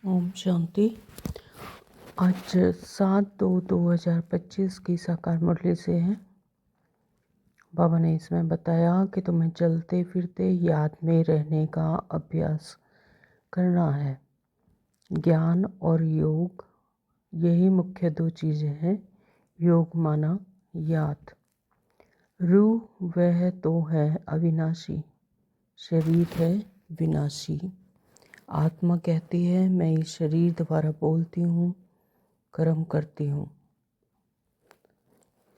ओम शांति। आज 7/2/2025 की साकार मुरली से है। बाबा ने इसमें बताया कि तुम्हें चलते फिरते याद में रहने का अभ्यास करना है। ज्ञान और योग, यही मुख्य दो चीज़ें हैं। योग माना याद। रूह वह तो है अविनाशी, शरीर है विनाशी। आत्मा कहती है मैं इस शरीर द्वारा बोलती हूँ, कर्म करती हूँ।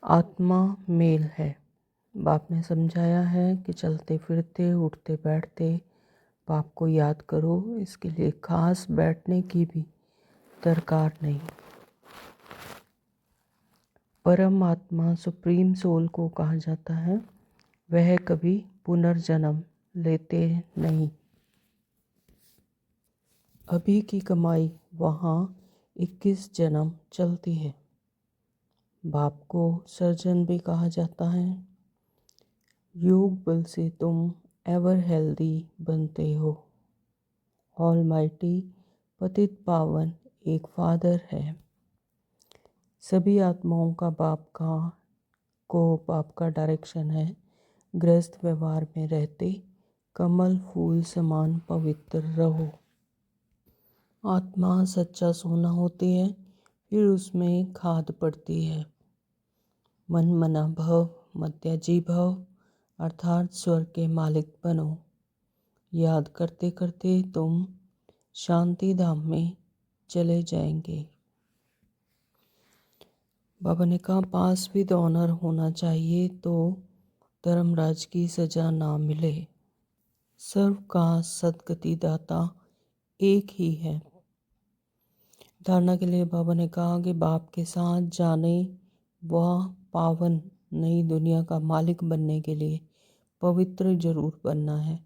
आत्मा मेल है। बाप ने समझाया है कि चलते फिरते उठते बैठते बाप को याद करो। इसके लिए खास बैठने की भी दरकार नहीं। परम आत्मा सुप्रीम सोल को कहा जाता है। वह कभी पुनर्जन्म लेते नहीं। अभी की कमाई वहाँ 21 जन्म चलती है। बाप को सर्जन भी कहा जाता है। योग बल से तुम एवर हेल्दी बनते हो। ऑलमाइटी पतित पावन एक फादर है। सभी आत्माओं का बाप का डायरेक्शन है। गृहस्थ व्यवहार में रहते कमल फूल समान पवित्र रहो। आत्मा सच्चा सोना होती है, फिर उसमें खाद पड़ती है। मन मना भव मत्याजी भव, अर्थात स्वर्ग के मालिक बनो। याद करते करते तुम शांति धाम में चले जाएंगे। बाबा ने कहा पास विद ऑनर होना चाहिए तो धर्मराज की सजा ना मिले। सर्व का सदगति दाता एक ही है। धारणा के लिए बाबा ने कहा कि बाप के साथ जाने व पावन नई दुनिया का मालिक बनने के लिए पवित्र जरूर बनना है।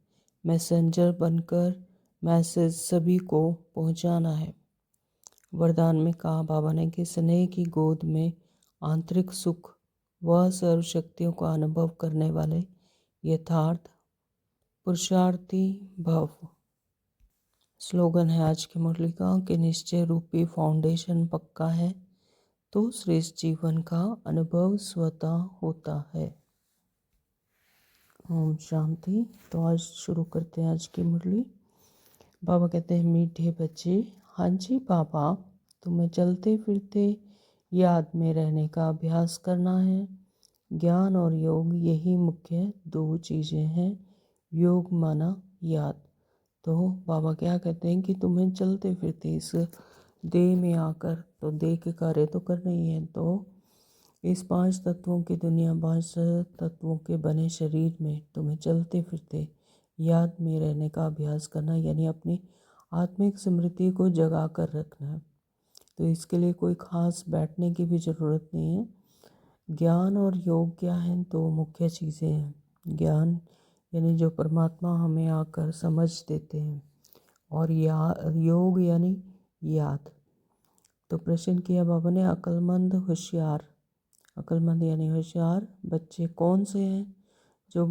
मैसेंजर बनकर मैसेज सभी को पहुंचाना है। वरदान में कहा बाबा ने कि स्नेह की गोद में आंतरिक सुख व सर्वशक्तियों का अनुभव करने वाले यथार्थ पुरुषार्थी भव। स्लोगन है आज की मुरली का कि निश्चय रूपी फाउंडेशन पक्का है तो श्रेष्ठ जीवन का अनुभव स्वतः होता है। ओम शांति। तो आज शुरू करते हैं आज की मुरली। बाबा कहते हैं मीठे बच्चे, हाँ जी बाबा, तुम्हें चलते फिरते याद में रहने का अभ्यास करना है। ज्ञान और योग, यही मुख्य दो चीज़ें हैं। योग माना याद। तो बाबा क्या कहते हैं कि तुम्हें चलते फिरते इस देह में आकर तो देह के कार्य तो करना ही है। तो इस 5 तत्वों की दुनिया, 5 तत्वों के बने शरीर में तुम्हें चलते फिरते याद में रहने का अभ्यास करना, यानी अपनी आत्मिक स्मृति को जगा कर रखना है। तो इसके लिए कोई खास बैठने की भी ज़रूरत नहीं है। ज्ञान और योग क्या हैं? तो मुख्य चीज़ें हैं। ज्ञान यानी जो परमात्मा हमें आकर समझ देते हैं, और योग यानी याद। तो प्रश्न किया बाबा ने, अक्लमंद होशियार, अक्लमंद यानी होशियार बच्चे कौन से हैं जो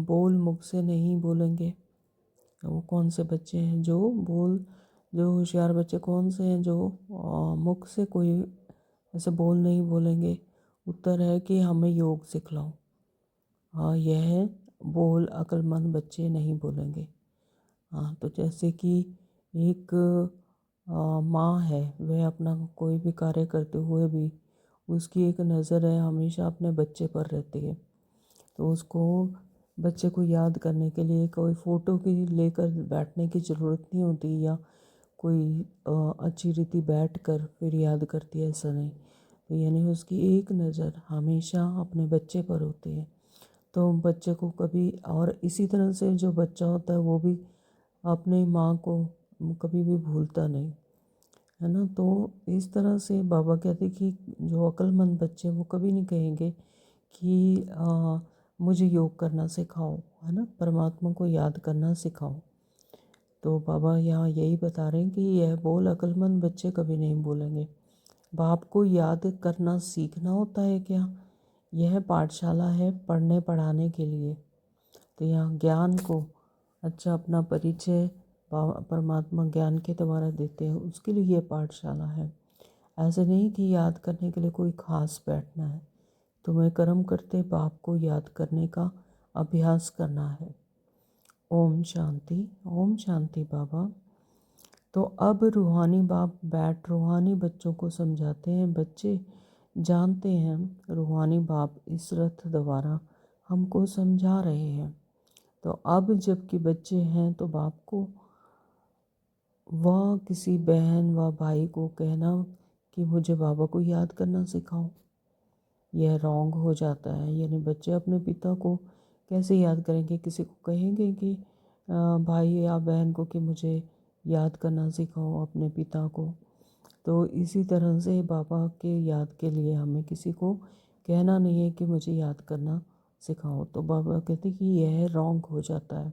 बोल मुख से नहीं बोलेंगे? वो कौन से बच्चे हैं जो होशियार बच्चे कौन से हैं जो मुख से कोई ऐसे बोल नहीं बोलेंगे? उत्तर है कि हमें योग सिखलाओ। हाँ, यह बोल अक्लमंद बच्चे नहीं बोलेंगे। हाँ, तो जैसे कि एक माँ है, वह अपना कोई भी कार्य करते हुए भी उसकी एक नज़र है हमेशा अपने बच्चे पर रहती है। तो उसको बच्चे को याद करने के लिए कोई फ़ोटो की लेकर बैठने की ज़रूरत नहीं होती, या कोई अच्छी रीति बैठकर फिर याद करती है, ऐसा नहीं। तो यानी उसकी एक नज़र हमेशा अपने बच्चे पर होती है। तो बच्चे को कभी, और इसी तरह से जो बच्चा होता है वो भी अपनी माँ को कभी भी भूलता नहीं है ना। तो इस तरह से बाबा कहते कि जो अक्लमंद बच्चे वो कभी नहीं कहेंगे कि मुझे योग करना सिखाओ, है ना, परमात्मा को याद करना सिखाओ। तो बाबा यहाँ यही बता रहे हैं कि यह बोल अक्लमंद बच्चे कभी नहीं बोलेंगे। बाप को याद करना सीखना होता है क्या? यह पाठशाला है पढ़ने पढ़ाने के लिए। तो यहाँ ज्ञान को अच्छा अपना परिचय परमात्मा ज्ञान के द्वारा देते हैं, उसके लिए ये पाठशाला है। ऐसे नहीं कि याद करने के लिए कोई खास बैठना है, तुम्हें कर्म करते बाप को याद करने का अभ्यास करना है। ओम शांति। ओम शांति बाबा। तो अब रूहानी बाप बैठ रूहानी बच्चों को समझाते हैं। बच्चे जानते हैं रूहानी बाप इस रथ द्वारा हमको समझा रहे हैं। तो अब जबकि बच्चे हैं तो बाप को वह किसी बहन व भाई को कहना कि मुझे बाबा को याद करना सिखाओ, यह रॉन्ग हो जाता है। यानी बच्चे अपने पिता को कैसे याद करेंगे? किसी को कहेंगे कि भाई या बहन को कि मुझे याद करना सिखाओ अपने पिता को। तो इसी तरह से बाबा के याद के लिए हमें किसी को कहना नहीं है कि मुझे याद करना सिखाओ। तो बाबा कहते कि यह रॉन्ग हो जाता है।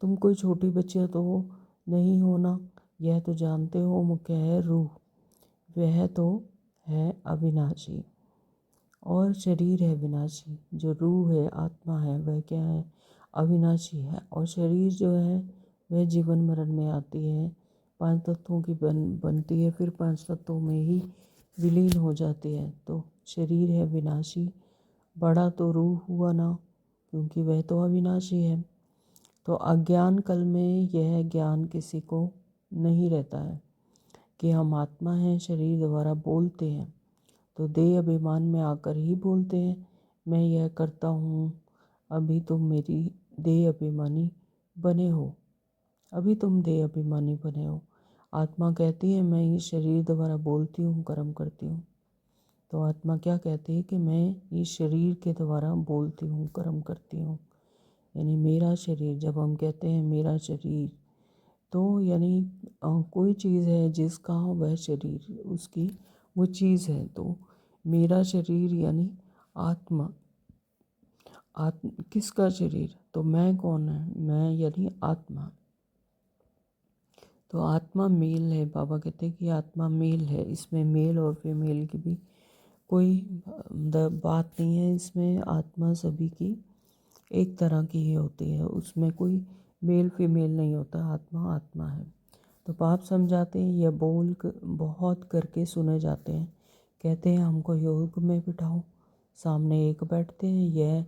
तुम कोई छोटी बच्चियाँ तो नहीं हो ना, यह तो जानते हो मुख्य है रूह, वह तो है अविनाशी और शरीर है विनाशी। जो रूह है, आत्मा है, वह क्या है? अविनाशी है। और शरीर जो है वह जीवन मरण में आती है, 5 तत्वों की बनती है, फिर 5 तत्वों में ही विलीन हो जाती है। तो शरीर है विनाशी, बड़ा तो रूह हुआ ना, क्योंकि वह तो अविनाशी है। तो अज्ञान काल में यह ज्ञान किसी को नहीं रहता है कि हम आत्मा हैं, शरीर द्वारा बोलते हैं। तो देह अभिमान में आकर ही बोलते हैं मैं यह करता हूँ। अभी तुम मेरी देह अभिमानी बने हो, अभी तुम देह अभिमानी बने हो। आत्मा कहती है मैं इस शरीर द्वारा बोलती हूँ, कर्म करती हूँ। तो आत्मा क्या कहती है कि मैं इस शरीर के द्वारा बोलती हूँ, कर्म करती हूँ। यानी मेरा शरीर, जब हम कहते हैं मेरा शरीर, तो यानी कोई चीज़ है जिसका वह शरीर, उसकी वो चीज़ है। तो मेरा शरीर यानी आत्मा। किसका शरीर? तो मैं कौन है? मैं यानी आत्मा। तो आत्मा मेल है। बाबा कहते हैं कि आत्मा मेल है, इसमें मेल और फीमेल की भी कोई बात नहीं है। इसमें आत्मा सभी की एक तरह की ही होती है, उसमें कोई मेल फीमेल नहीं होता। आत्मा आत्मा है। तो बाप समझाते हैं यह बोल बहुत करके सुने जाते हैं। कहते हैं हमको योग में बिठाओ, सामने एक बैठते हैं, यह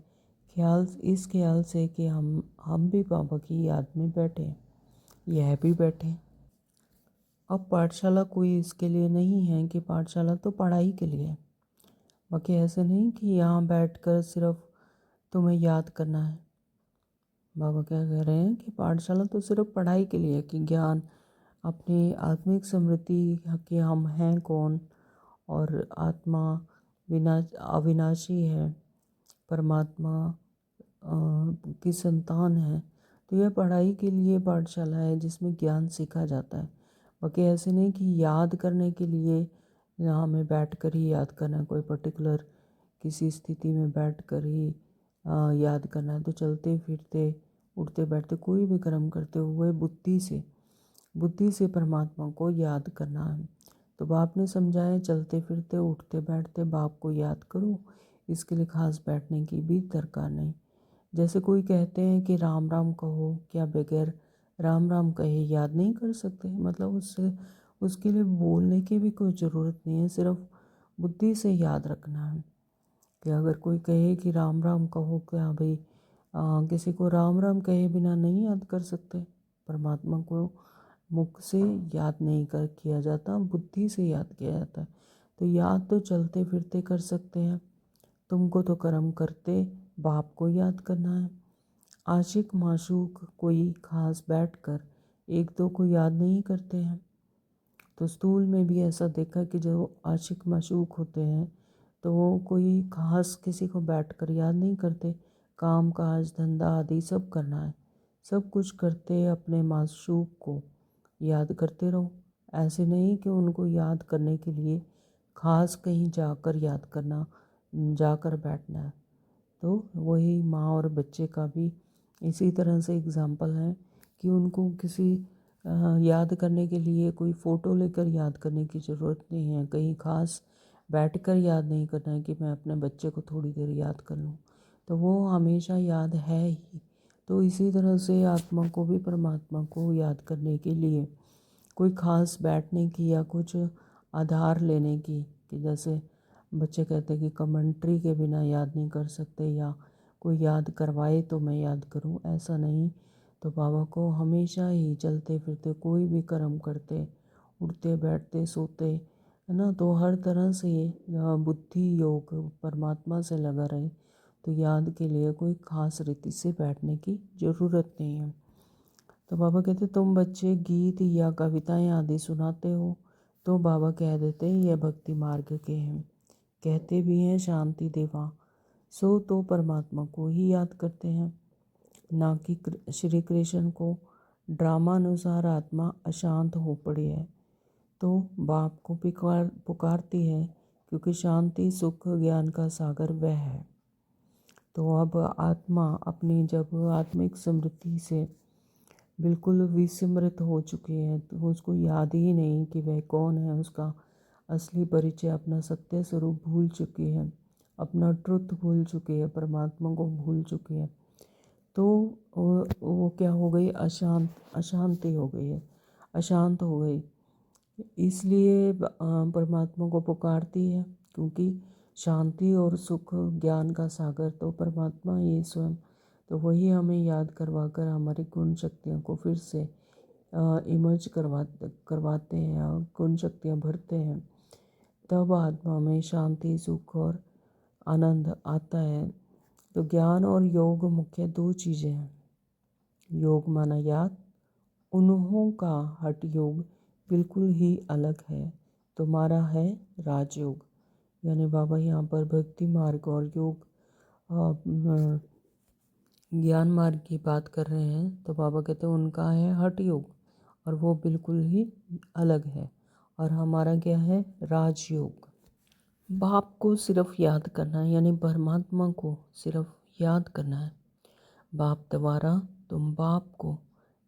ख्याल, इस ख्याल से कि हम भी बाबा की याद में बैठे, यह भी बैठे। अब पाठशाला कोई इसके लिए नहीं है कि पाठशाला तो पढ़ाई के लिए है। बाकी ऐसे नहीं कि यहाँ बैठकर सिर्फ तुम्हें याद करना है। बाबा क्या कह रहे हैं कि पाठशाला तो सिर्फ पढ़ाई के लिए है, कि ज्ञान, अपनी आत्मिक स्मृति कि हम हैं कौन, और आत्मा अविनाशी है, परमात्मा की संतान है। तो यह पढ़ाई के लिए पाठशाला है जिसमें ज्ञान सीखा जाता है। बाकी ऐसे नहीं कि याद करने के लिए यहाँ हमें बैठ कर ही याद करना है, कोई पर्टिकुलर किसी स्थिति में बैठ कर ही याद करना है। तो चलते फिरते, उठते बैठते, कोई भी कर्म करते हुए बुद्धि से परमात्मा को याद करना है। तो बाप ने समझाया चलते फिरते, उठते बैठते बाप को याद करो, इसके लिए खास बैठने की भी दरकार नहीं। जैसे कोई कहते हैं कि राम राम कहो, क्या बगैर राम राम कहे याद नहीं कर सकते? मतलब उसके लिए बोलने की भी कोई ज़रूरत नहीं है, सिर्फ बुद्धि से याद रखना है। कि अगर कोई कहे कि राम राम कहो, क्या भाई किसी को राम राम कहे बिना नहीं याद कर सकते? परमात्मा को मुख से याद नहीं कर किया जाता, बुद्धि से याद किया जाता है। तो याद तो चलते फिरते कर सकते हैं। तुमको तो कर्म करते बाप को याद करना है। आशिक माशूक कोई खास बैठकर एक दो को याद नहीं करते हैं। तो स्थूल में भी ऐसा देखा कि जो आशिक माशूक होते हैं तो वो कोई खास किसी को बैठकर याद नहीं करते। काम काज धंधा आदि सब करना है, सब कुछ करते अपने माशूक को याद करते रहो। ऐसे नहीं कि उनको याद करने के लिए खास कहीं जाकर याद करना, जाकर बैठना है। तो वही माँ और बच्चे का भी इसी तरह से एग्ज़ाम्पल है कि उनको किसी याद करने के लिए कोई फ़ोटो लेकर याद करने की ज़रूरत नहीं है। कहीं खास बैठकर याद नहीं करना है कि मैं अपने बच्चे को थोड़ी देर याद कर लूँ, तो वो हमेशा याद है ही। तो इसी तरह से आत्मा को भी परमात्मा को याद करने के लिए कोई ख़ास बैठने की या कुछ आधार लेने की, कि जैसे बच्चे कहते हैं कि कमेंट्री के बिना याद नहीं कर सकते, या कोई याद करवाए तो मैं याद करूं, ऐसा नहीं। तो बाबा को हमेशा ही चलते फिरते कोई भी कर्म करते, उठते बैठते सोते, है ना, तो हर तरह से बुद्धि योग परमात्मा से लगा रहे। तो याद के लिए कोई ख़ास रीति से बैठने की ज़रूरत नहीं है। तो बाबा कहते तुम बच्चे गीत या कविताएं आदि सुनाते हो, तो बाबा कह देते ये भक्ति मार्ग के हैं। कहते भी हैं शांति देवा, सो तो परमात्मा को ही याद करते हैं, ना कि श्री कृष्ण को। ड्रामा अनुसार आत्मा अशांत हो पड़ी है, तो बाप को पुकारती है, क्योंकि शांति सुख ज्ञान का सागर वह है। तो अब आत्मा अपनी जब आत्मिक स्मृति से बिल्कुल विस्मृत हो चुकी है, तो उसको याद ही नहीं कि वह कौन है, उसका असली परिचय, अपना सत्य स्वरूप भूल चुकी है, अपना ट्रुथ भूल चुकी है, परमात्मा को भूल चुकी है। तो वो क्या हो गई, अशांति हो गई है, अशांत हो गई। इसलिए परमात्मा को पुकारती है, क्योंकि शांति और सुख ज्ञान का सागर तो परमात्मा ही स्वयं। तो वही हमें याद करवा कर हमारी गुण शक्तियों को फिर से इमर्ज करवाते हैं, गुण शक्तियाँ भरते हैं, तब आत्मा में शांति सुख और आनंद आता है। तो ज्ञान और योग मुख्य दो चीज़ें हैं। योग माना याद, उन्हों का हठ योग बिल्कुल ही अलग है, तुम्हारा है राजयोग। यानी बाबा यहाँ पर भक्ति मार्ग और योग ज्ञान मार्ग की बात कर रहे हैं। तो बाबा कहते हैं उनका है हठ योग, और वो बिल्कुल ही अलग है, और हमारा क्या है, राजयोग। बाप को सिर्फ याद करना है, यानी परमात्मा को सिर्फ याद करना है। बाप द्वारा तुम बाप को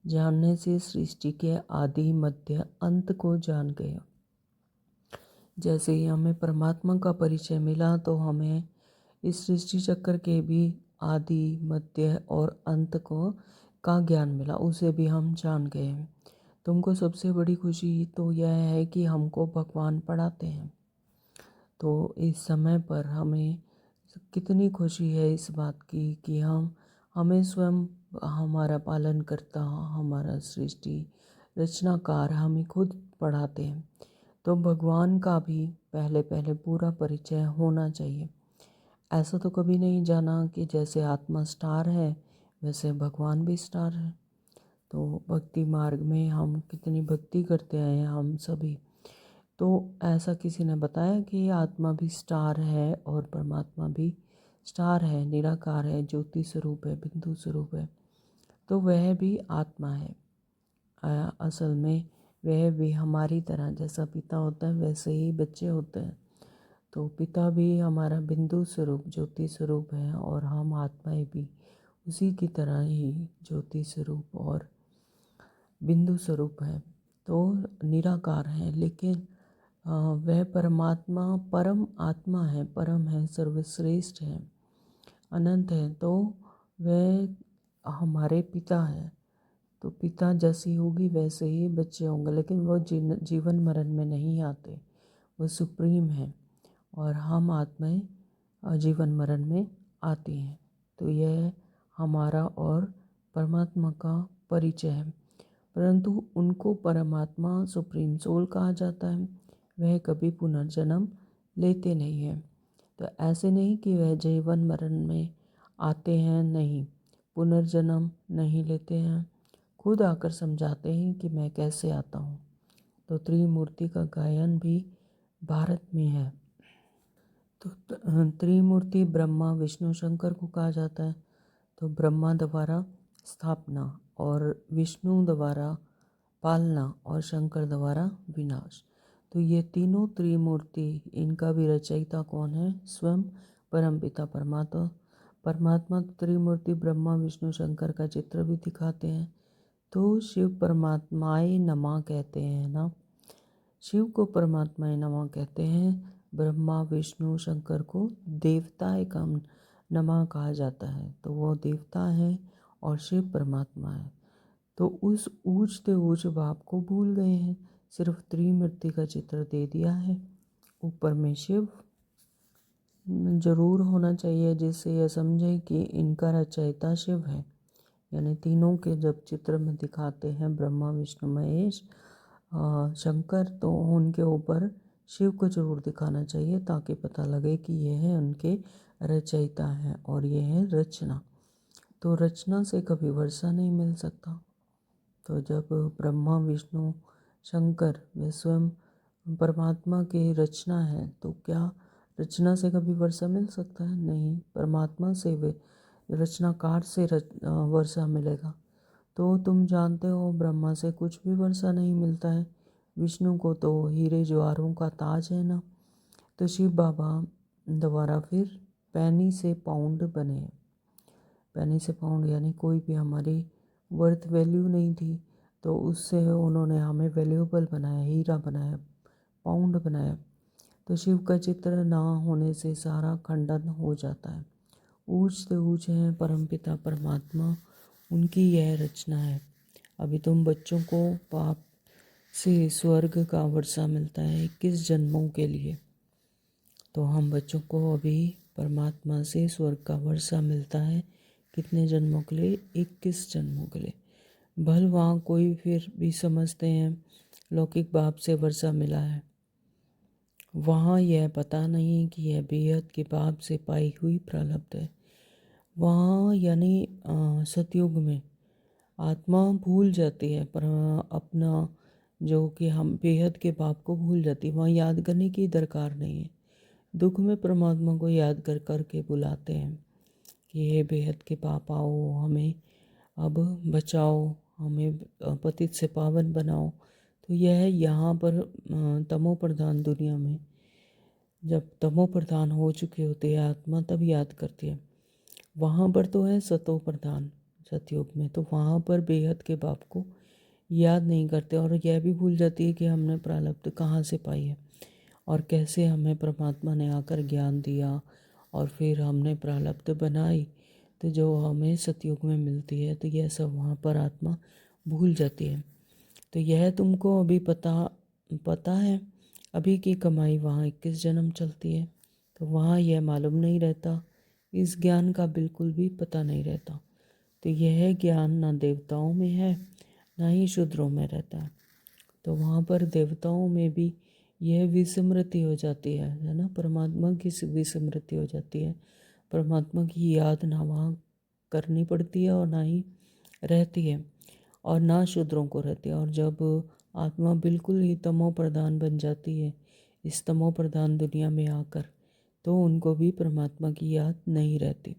जानने से सृष्टि के आदि मध्य अंत को जान गए। जैसे ही हमें परमात्मा का परिचय मिला, तो हमें इस सृष्टि चक्र के भी आदि मध्य और अंत को का ज्ञान मिला, उसे भी हम जान गए हैं। तुमको सबसे बड़ी खुशी तो यह है कि हमको भगवान पढ़ाते हैं। तो इस समय पर हमें कितनी खुशी है इस बात की कि हमें स्वयं हमारा पालन करता, हमारा सृष्टि रचनाकार हमें खुद पढ़ाते हैं। तो भगवान का भी पहले पहले पूरा परिचय होना चाहिए। ऐसा तो कभी नहीं जाना कि जैसे आत्मा स्टार है, वैसे भगवान भी स्टार है। तो भक्ति मार्ग में हम कितनी भक्ति करते आए हैं हम सभी। तो ऐसा किसी ने बताया कि आत्मा भी स्टार है और परमात्मा भी स्टार है, निराकार है, ज्योति स्वरूप है, बिंदु स्वरूप है। तो वह भी आत्मा है। असल में वह भी हमारी तरह, जैसा पिता होता है वैसे ही बच्चे होते हैं। तो पिता भी हमारा बिंदु स्वरूप ज्योति स्वरूप है, और हम आत्माएं भी उसी की तरह ही ज्योति स्वरूप और बिंदु स्वरूप है। तो निराकार है, लेकिन वह परमात्मा परम आत्मा है, परम है, सर्वश्रेष्ठ है, अनंत है। तो वह हमारे पिता है। तो पिता जैसी होगी वैसे ही बच्चे होंगे, लेकिन वो जीवन मरण में नहीं आते, वो सुप्रीम है, और हम आत्माएं जीवन मरण में आती हैं। तो यह हमारा और परमात्मा का परिचय है। परंतु उनको परमात्मा सुप्रीम सोल कहा जाता है। वह कभी पुनर्जन्म लेते नहीं हैं। तो ऐसे नहीं कि वह जीवन मरण में आते हैं, नहीं, पुनर्जन्म नहीं लेते हैं, खुद आकर समझाते हैं कि मैं कैसे आता हूँ। तो त्रिमूर्ति का गायन भी भारत में है। तो त्रिमूर्ति ब्रह्मा विष्णु शंकर को कहा जाता है। तो ब्रह्मा द्वारा स्थापना, और विष्णु द्वारा पालना, और शंकर द्वारा विनाश। तो ये तीनों त्रिमूर्ति, इनका भी रचयिता कौन है, स्वयं परमपिता परमात्मा। परमात्मा त्रिमूर्ति ब्रह्मा विष्णु शंकर का चित्र भी दिखाते हैं। तो शिव परमात्माए नमः कहते हैं ना, शिव को परमात्माए नमः कहते हैं। ब्रह्मा विष्णु शंकर को देवताए का नमः कहा जाता है। तो वो देवता है और शिव परमात्मा है। तो उस ऊंचते ऊंच बाप को भूल गए हैं, सिर्फ त्रिमूर्ति का चित्र दे दिया है। ऊपर में शिव जरूर होना चाहिए, जिससे यह समझे कि इनका रचयिता शिव है। यानी तीनों के जब चित्र में दिखाते हैं ब्रह्मा विष्णु महेश शंकर, तो उनके ऊपर शिव को जरूर दिखाना चाहिए, ताकि पता लगे कि यह उनके रचयिता हैं और यह है रचना। तो रचना से कभी वर्षा नहीं मिल सकता। तो जब ब्रह्मा विष्णु शंकर वे स्वयं परमात्मा की रचना है, तो क्या रचना से कभी वर्षा मिल सकता है? नहीं, परमात्मा से वे रचनाकार से वर्षा मिलेगा। तो तुम जानते हो ब्रह्मा से कुछ भी वर्षा नहीं मिलता है, विष्णु को तो हीरे ज्वारों का ताज है ना। तो शिव बाबा दोबारा फिर पैनी से पाउंड बने। पैनी से पाउंड यानी कोई भी हमारी वर्थ वैल्यू नहीं थी, तो उससे उन्होंने हमें वैल्यूएबल बनाया, हीरा बनाया, पाउंड बनाया। तो शिव का चित्र ना होने से सारा खंडन हो जाता है। ऊंचते ऊंचे हैं परमपिता परमात्मा, उनकी यह रचना है। अभी तुम बच्चों को पाप से स्वर्ग का वर्षा मिलता है 21 जन्मों के लिए। तो हम बच्चों को अभी परमात्मा से स्वर्ग का वर्षा मिलता है कितने जन्मों के लिए? 21 जन्मों के लिए। भल वहाँ कोई फिर भी समझते हैं लौकिक बाप से वर्षा मिला है, वहाँ यह पता नहीं कि यह बेहद के बाप से पाई हुई प्रारब्ध है। वहाँ यानी सतयुग में आत्मा भूल जाती है पर अपना जो कि हम बेहद के बाप को भूल जाती है, वहाँ याद करने की दरकार नहीं है। दुख में परमात्मा को याद कर कर के बुलाते हैं कि हे बेहद के बाप आओ, हमें अब बचाओ, हमें पतित से पावन बनाओ। तो यह यहाँ पर तमो प्रधान दुनिया में जब तमो प्रधान हो चुके होते हैं आत्मा, तब याद करती है। वहाँ पर तो है सतो प्रधान सतयुग में, तो वहाँ पर बेहद के बाप को याद नहीं करते और यह भी भूल जाती है कि हमने प्रारब्ध कहाँ से पाई है और कैसे हमें परमात्मा ने आकर ज्ञान दिया और फिर हमने प्रारब्ध बनाई, तो जो हमें सतयुग में मिलती है, तो यह सब वहाँ पर आत्मा भूल जाती है। तो यह तुमको अभी पता है, अभी की कमाई वहाँ 21 जन्म चलती है, तो वहाँ यह मालूम नहीं रहता, इस ज्ञान का बिल्कुल भी पता नहीं रहता। तो यह ज्ञान ना देवताओं में है ना ही शूद्रों में रहता है। तो वहाँ पर देवताओं में भी यह विस्मृति हो जाती है ना, परमात्मा की विस्मृति हो जाती है। परमात्मा की याद ना वहाँ करनी पड़ती है और ना ही रहती है और ना शूद्रों को रहती है। और जब आत्मा बिल्कुल ही तमो प्रधान बन जाती है इस तमो प्रधान दुनिया में आकर, तो उनको भी परमात्मा की याद नहीं रहती।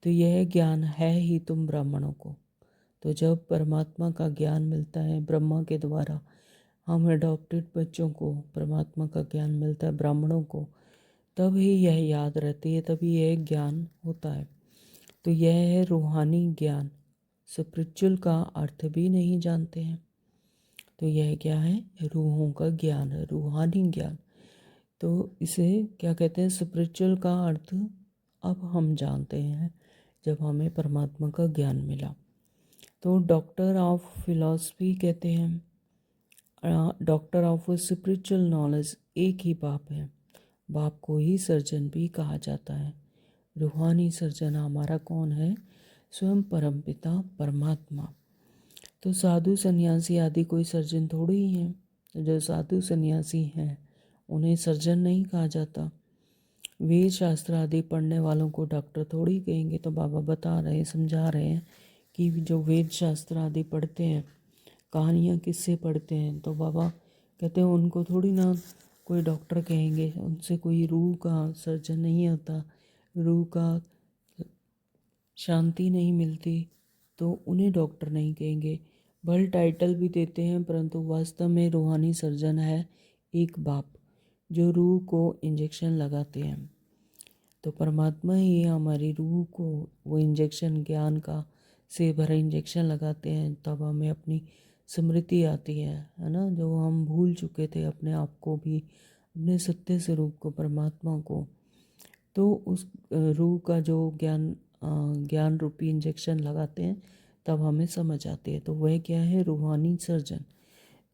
तो यह ज्ञान है ही तुम ब्राह्मणों को। तो जब परमात्मा का ज्ञान मिलता है ब्रह्मा के द्वारा, हम अडॉप्टेड बच्चों को परमात्मा का ज्ञान मिलता है ब्राह्मणों को, तब ही यह याद रहती है, तभी यह ज्ञान होता है। तो यह है रूहानी ज्ञान। स्पिरिचुअल का अर्थ भी नहीं जानते हैं, तो यह क्या है? रूहों का ज्ञान है, रूहानी ज्ञान। तो इसे क्या कहते हैं? स्पिरिचुअल का अर्थ अब हम जानते हैं जब हमें परमात्मा का ज्ञान मिला। तो डॉक्टर ऑफ फिलॉसफी कहते हैं डॉक्टर ऑफ स्पिरिचुअल नॉलेज एक ही बाप है, बाप को ही सर्जन भी कहा जाता है। रूहानी सर्जन हमारा कौन है? स्वयं परमपिता परमात्मा। तो साधु सन्यासी आदि कोई सर्जन थोड़ी ही हैं। जो साधु सन्यासी हैं उन्हें सर्जन नहीं कहा जाता। वेद शास्त्र आदि पढ़ने वालों को डॉक्टर थोड़ी कहेंगे। तो बाबा बता रहे हैं, समझा रहे हैं कि जो वेद शास्त्र आदि पढ़ते हैं, कहानियाँ किससे पढ़ते हैं, तो बाबा कहते हैं उनको थोड़ी ना कोई डॉक्टर कहेंगे। उनसे कोई रूह का सर्जन नहीं होता, रूह का शांति नहीं मिलती, तो उन्हें डॉक्टर नहीं कहेंगे। भले टाइटल भी देते हैं, परंतु वास्तव में रूहानी सर्जन है एक बाप, जो रूह को इंजेक्शन लगाते हैं। तो परमात्मा ही हमारी रूह को वो इंजेक्शन ज्ञान का से भरा इंजेक्शन लगाते हैं, तब हमें अपनी स्मृति आती है ना, जो हम भूल चुके थे अपने आप को भी, अपने सत्य स्वरूप को, परमात्मा को। तो उस रूह का जो ज्ञान ज्ञान रूपी इंजेक्शन लगाते हैं तब हमें समझ आती है। तो वह क्या है? रूहानी सर्जन।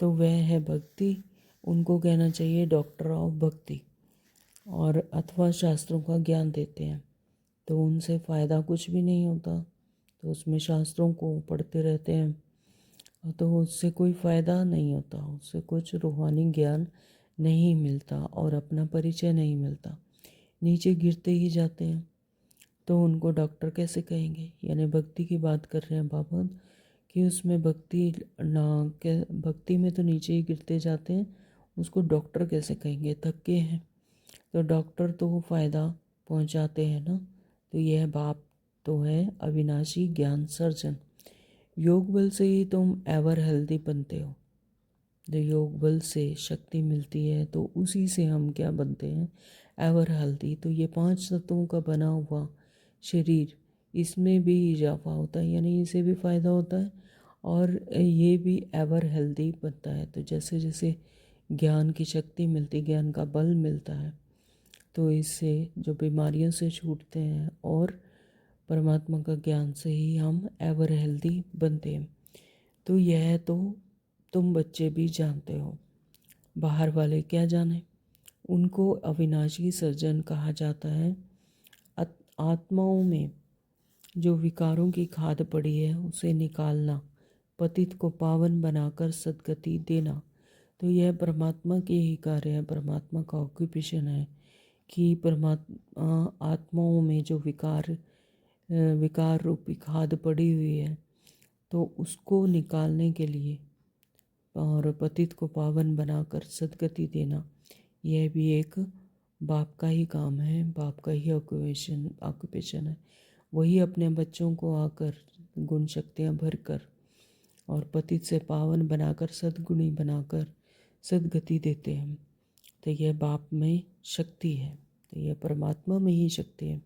तो वह है भक्ति। उनको कहना चाहिए डॉक्टर ऑफ भक्ति, और अथवा शास्त्रों का ज्ञान देते हैं। तो उनसे फ़ायदा कुछ भी नहीं होता। तो उसमें शास्त्रों को पढ़ते रहते हैं तो उससे कोई फ़ायदा नहीं होता, उससे कुछ रूहानी ज्ञान नहीं मिलता और अपना परिचय नहीं मिलता, नीचे गिरते ही जाते हैं। तो उनको डॉक्टर कैसे कहेंगे? यानी भक्ति की बात कर रहे हैं बाबा कि उसमें भक्ति ना के भक्ति में तो नीचे ही गिरते जाते हैं, उसको डॉक्टर कैसे कहेंगे? थके हैं। तो डॉक्टर तो वो फ़ायदा पहुंचाते हैं ना। तो यह बाप तो है अविनाशी ज्ञान सर्जन। योग बल से ही तुम एवर हेल्दी बनते हो। जो योग बल से शक्ति मिलती है तो उसी से हम क्या बनते हैं? Ever healthy. तो ये 5 तत्वों का बना हुआ शरीर, इसमें भी इजाफा होता है, यानी इसे भी फ़ायदा होता है और ये भी एवर हेल्दी बनता है। तो जैसे जैसे ज्ञान की शक्ति मिलती, ज्ञान का बल मिलता है, तो इससे जो बीमारियों से छूटते हैं और परमात्मा का ज्ञान से ही हम एवर हेल्दी बनते हैं। तो यह तो तुम बच्चे भी जानते हो, बाहर वाले क्या जाने। उनको अविनाशी सर्जन कहा जाता है। आत्माओं में जो विकारों की खाद पड़ी है उसे निकालना, पतित को पावन बनाकर सद्गति देना। तो यह परमात्मा के ही कार्य है, परमात्मा का ऑक्यूपेशन है कि परमात्मा आत्माओं में जो विकार रूपी खाद पड़ी हुई है तो उसको निकालने के लिए और पतित को पावन बनाकर सद्गति देना, यह भी एक बाप का ही काम है, बाप का ही ऑक्यूपेशन है। वही अपने बच्चों को आकर गुण शक्तियाँ भरकर और पतित से पावन बनाकर सद्गुणी बनाकर सद्गति देते हैं। तो यह बाप में शक्ति है, तो यह परमात्मा में ही शक्ति है।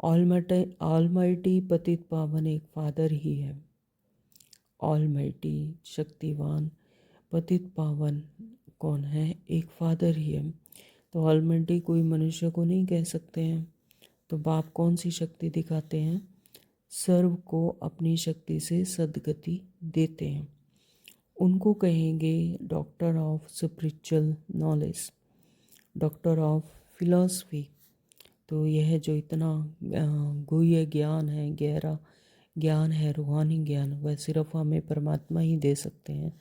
ऑलमाइटी पतित पावन एक फादर ही है। ऑलमाइटी शक्तिवान पतित पावन कौन है? एक फादर ही है। तो ऑलमाइटी कोई मनुष्य को नहीं कह सकते हैं। तो बाप कौन सी शक्ति दिखाते हैं? सर्व को अपनी शक्ति से सद्गति देते हैं। उनको कहेंगे doctor of spiritual knowledge, doctor of philosophy. तो यह जो इतना गुह्य ज्ञान है, गहरा ज्ञान है, रूहानी ज्ञान, वह सिर्फ हमें परमात्मा ही दे सकते हैं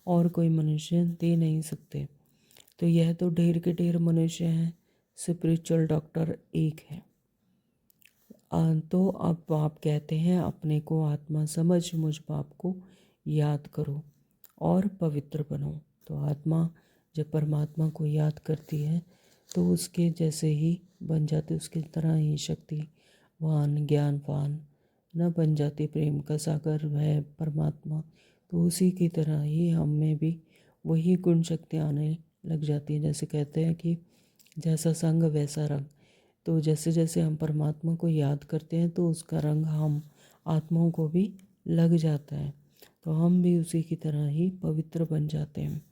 और कोई मनुष्य दे नहीं सकते। तो यह तो ढेर के ढेर मनुष्य हैं, स्पिरिचुअल डॉक्टर एक है। तो अब आप कहते हैं अपने को आत्मा समझ मुझ बाप को याद करो और पवित्र बनो। तो आत्मा जब परमात्मा को याद करती है तो उसके जैसे ही बन जाती, उसकी तरह ही शक्तिवान ज्ञानवान न बन जाती। प्रेम का सागर वह परमात्मा, तो उसी की तरह ही हम में भी वही गुण शक्ति आने लग जाती है। जैसे कहते हैं कि जैसा संग वैसा रंग। तो जैसे जैसे हम परमात्मा को याद करते हैं तो उसका रंग हम आत्माओं को भी लग जाता है, तो हम भी उसी की तरह ही पवित्र बन जाते हैं।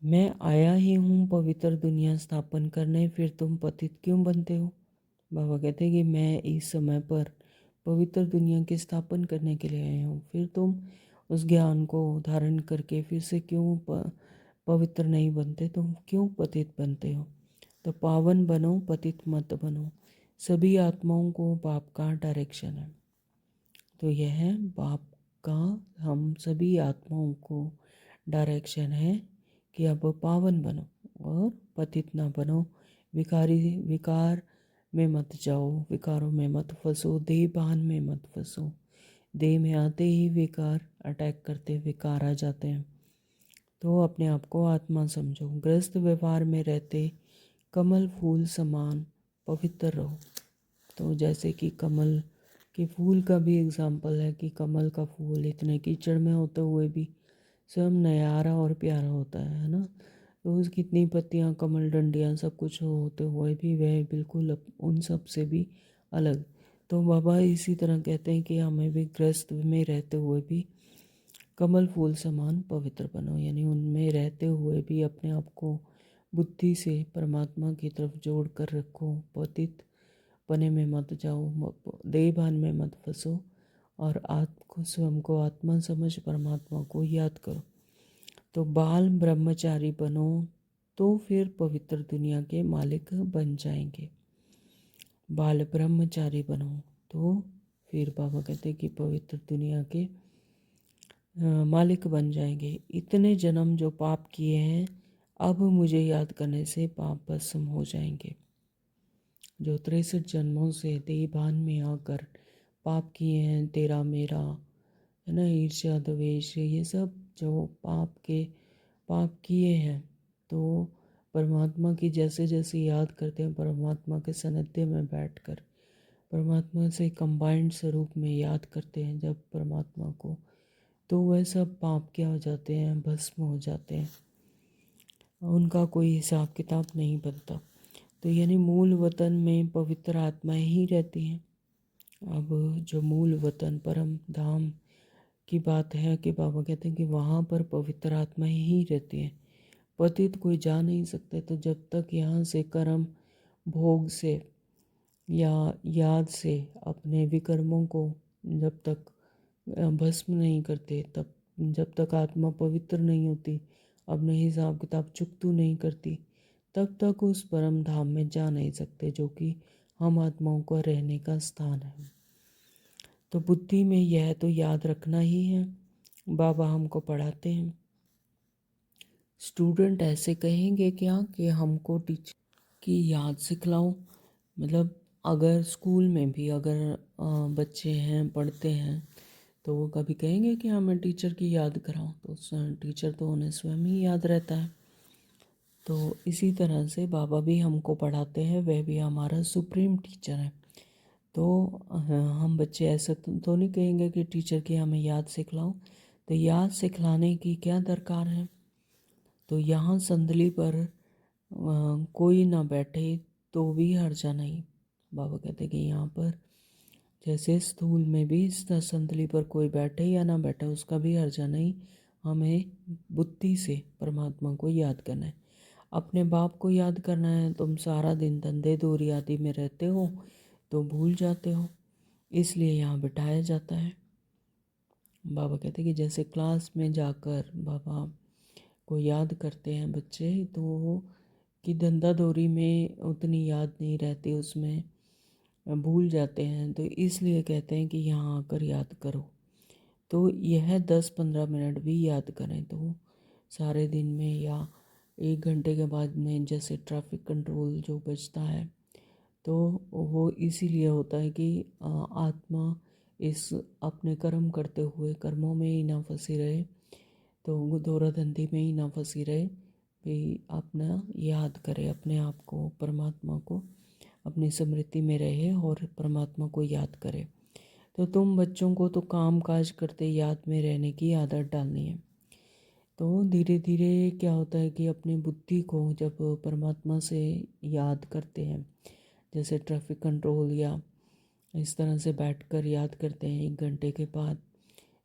मैं आया ही हूँ पवित्र दुनिया स्थापन करने, फिर तुम पतित क्यों बनते हो? बाबा कहते हैं कि मैं इस समय पर पवित्र दुनिया के स्थापन करने के लिए आया हूँ, फिर तुम उस ज्ञान को धारण करके फिर से क्यों पवित्र नहीं बनते, तुम क्यों पतित बनते हो? तो पावन बनो, पतित मत बनो। सभी आत्माओं को बाप का डायरेक्शन है। तो यह है बाप का हम सभी आत्माओं को डायरेक्शन है कि अब पावन बनो और पतित ना बनो। विकार में मत जाओ, विकारों में मत फंसो, देह भान में मत फंसो। देह में आते ही विकार अटैक करते, विकार आ जाते हैं। तो अपने आप को आत्मा समझो, ग्रस्त व्यवहार में रहते कमल फूल समान पवित्र रहो। तो जैसे कि कमल के फूल का भी एग्जाम्पल है कि कमल का फूल इतने कीचड़ में होते हुए भी सब नयारा और प्यारा होता है ना। तो उसकी कितनी पत्तियाँ, कमल डंडियाँ सब कुछ होते हुए भी वह बिल्कुल उन सब से भी अलग। तो बाबा इसी तरह कहते हैं कि हमें भी ग्रस्त में रहते हुए भी कमल फूल समान पवित्र बनो, यानी उनमें रहते हुए भी अपने आप को बुद्धि से परमात्मा की तरफ जोड़ कर रखो, पतित पने में मत जाओ, देहभान में मत फंसो और आपको स्वयं को आत्मा समझ परमात्मा को याद करो। तो बाल ब्रह्मचारी बनो तो फिर पवित्र दुनिया के मालिक बन जाएंगे। बाल ब्रह्मचारी बनो तो फिर बाबा कहते हैं कि पवित्र दुनिया के मालिक बन जाएंगे। इतने जन्म जो पाप किए हैं, अब मुझे याद करने से पाप भस्म हो जाएंगे। जो 63 जन्मों से देहभान में आकर पाप किए हैं, तेरा मेरा, है ना, ईर्ष्या द्वेष, ये सब जो पाप किए हैं, तो परमात्मा की जैसे जैसे याद करते हैं, परमात्मा के सानिध्य में बैठकर परमात्मा से कंबाइंड स्वरूप में याद करते हैं जब परमात्मा को, तो वह सब पाप क्या हो जाते हैं, भस्म हो जाते हैं, उनका कोई हिसाब किताब नहीं बनता। तो यानी मूल वतन में पवित्र आत्माएं ही रहती हैं। अब जो मूल वतन परम धाम की बात है कि बाबा कहते हैं कि वहाँ पर पवित्र आत्माएं ही रहती हैं, पतित कोई जा नहीं सकते। तो जब तक यहाँ से कर्म भोग से या याद से अपने विकर्मों को जब तक भस्म नहीं करते, तब जब तक आत्मा पवित्र नहीं होती, अपने हिसाब किताब चुकतू नहीं करती, तब तक उस परम धाम में जा नहीं सकते, जो कि हम आत्माओं का रहने का स्थान है। तो बुद्धि में यह तो याद रखना ही है। बाबा हमको पढ़ाते हैं। स्टूडेंट ऐसे कहेंगे क्या कि हमको टीचर की याद सिखलाओ। मतलब अगर स्कूल में भी अगर बच्चे हैं, पढ़ते हैं, तो वो कभी कहेंगे कि हमें टीचर की याद कराओ, तो टीचर तो उन्हें स्वयं ही याद रहता है। तो इसी तरह से बाबा भी हमको पढ़ाते हैं, वह भी हमारा सुप्रीम टीचर है। तो हम बच्चे ऐसे तो नहीं कहेंगे कि टीचर की हमें याद सिखलाओ। तो याद सिखलाने की क्या दरकार है। तो यहाँ संदली पर कोई ना बैठे तो भी हर्जा नहीं। बाबा कहते कि यहाँ पर जैसे स्थूल में भी संदली पर कोई बैठे या ना बैठे उसका भी हर्जा नहीं। हमें बुद्धि से परमात्मा को याद करना है। अपने बाप को याद करना है। तुम सारा दिन धंधे दूरी आदि में रहते हो तो भूल जाते हो, इसलिए यहाँ बिठाया जाता है। बाबा कहते कि जैसे क्लास में जाकर बाबा को याद करते हैं बच्चे, तो कि धंधा दौरी में उतनी याद नहीं रहती, उसमें भूल जाते हैं, तो इसलिए कहते हैं कि यहाँ आकर याद करो। तो यह 10-15 मिनट भी याद करें तो सारे दिन में या 1 घंटे के बाद में, जैसे ट्रैफिक कंट्रोल जो बचता है, तो वो इसीलिए होता है कि आत्मा इस अपने कर्म करते हुए कर्मों में ही ना फंसी रहे, तो दोहरा धंधी में ही ना फंसी रहे, भी अपना याद करे अपने आप को, परमात्मा को, अपनी स्मृति में रहे और परमात्मा को याद करे। तो तुम बच्चों को तो काम काज करते याद में रहने की आदत डालनी है। तो धीरे धीरे क्या होता है कि अपनी बुद्धि को जब परमात्मा से याद करते हैं, जैसे ट्रैफिक कंट्रोल या इस तरह से बैठकर याद करते हैं 1 घंटे के बाद,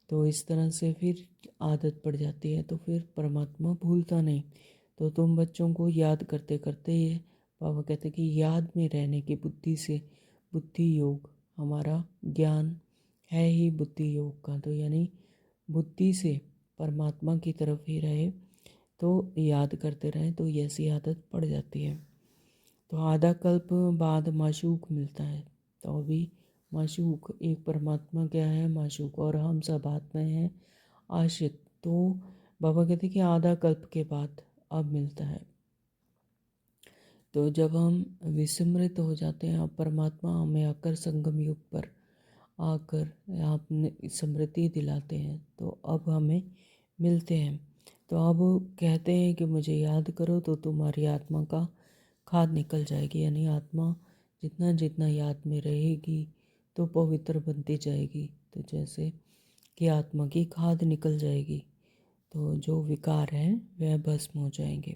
तो इस तरह से फिर आदत पड़ जाती है, तो फिर परमात्मा भूलता नहीं। तो तुम बच्चों को याद करते करते ये बाबा कहते कि याद में रहने की बुद्धि से, बुद्धि योग हमारा ज्ञान है ही बुद्धि योग का, तो यानी बुद्धि से परमात्मा की तरफ ही रहे, तो याद करते रहें, तो ऐसी आदत पड़ जाती है। तो आधा कल्प बाद माशूक मिलता है। तो अभी माशूक एक परमात्मा क्या है, माशूक, और हम सब आत्माएं हैं आशिक। तो बाबा कहते कि आधा कल्प के बाद अब मिलता है। तो जब हम विस्मृत हो जाते हैं, अब परमात्मा हमें आकर संगम युग पर आकर आपने स्मृति दिलाते हैं, तो अब हमें मिलते हैं। तो अब कहते हैं कि मुझे याद करो तो तुम्हारी आत्मा का खाद निकल जाएगी, यानी आत्मा जितना जितना याद में रहेगी तो पवित्र बनती जाएगी। तो जैसे कि आत्मा की खाद निकल जाएगी तो जो विकार हैं वह भस्म हो जाएंगे,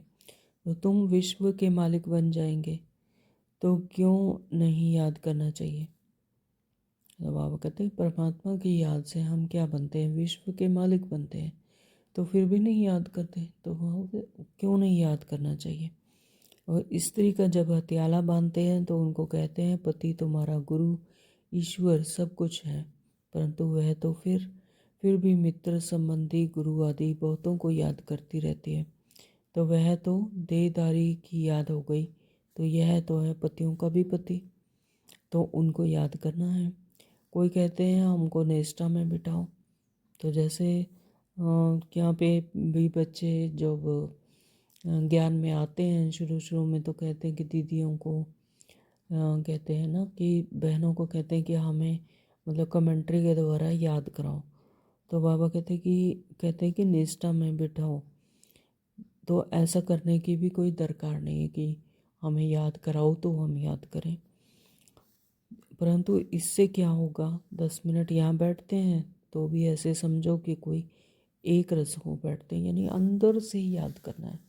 तो तुम विश्व के मालिक बन जाएंगे। तो क्यों नहीं याद करना चाहिए। तो बाबा कहते हैं परमात्मा की याद से हम क्या बनते हैं, विश्व के मालिक बनते हैं। तो फिर भी नहीं याद करते, तो क्यों नहीं याद करना चाहिए। और स्त्री का जब हथियाला बांधते हैं तो उनको कहते हैं पति तुम्हारा गुरु ईश्वर सब कुछ है, परंतु वह तो फिर भी मित्र संबंधी गुरु आदि बहुतों को याद करती रहती है। तो वह तो देहदारी की याद हो गई, तो यह तो है पतियों का भी पति, तो उनको याद करना है। कोई कहते हैं हमको नेस्टा में बिठाओ, तो जैसे यहाँ पे भी बच्चे जब ज्ञान में आते हैं शुरू शुरू में तो कहते हैं कि दीदियों को कहते हैं ना कि बहनों को कहते हैं कि हमें मतलब कमेंट्री के द्वारा याद कराओ। तो बाबा कहते हैं कि निष्ठा में बिठाओ। तो ऐसा करने की भी कोई दरकार नहीं है कि हमें याद कराओ तो हम याद करें, परंतु इससे क्या होगा, 10 मिनट यहाँ बैठते हैं तो भी ऐसे समझो कि कोई एक रस हो बैठते हैं, यानी अंदर से ही याद करना है।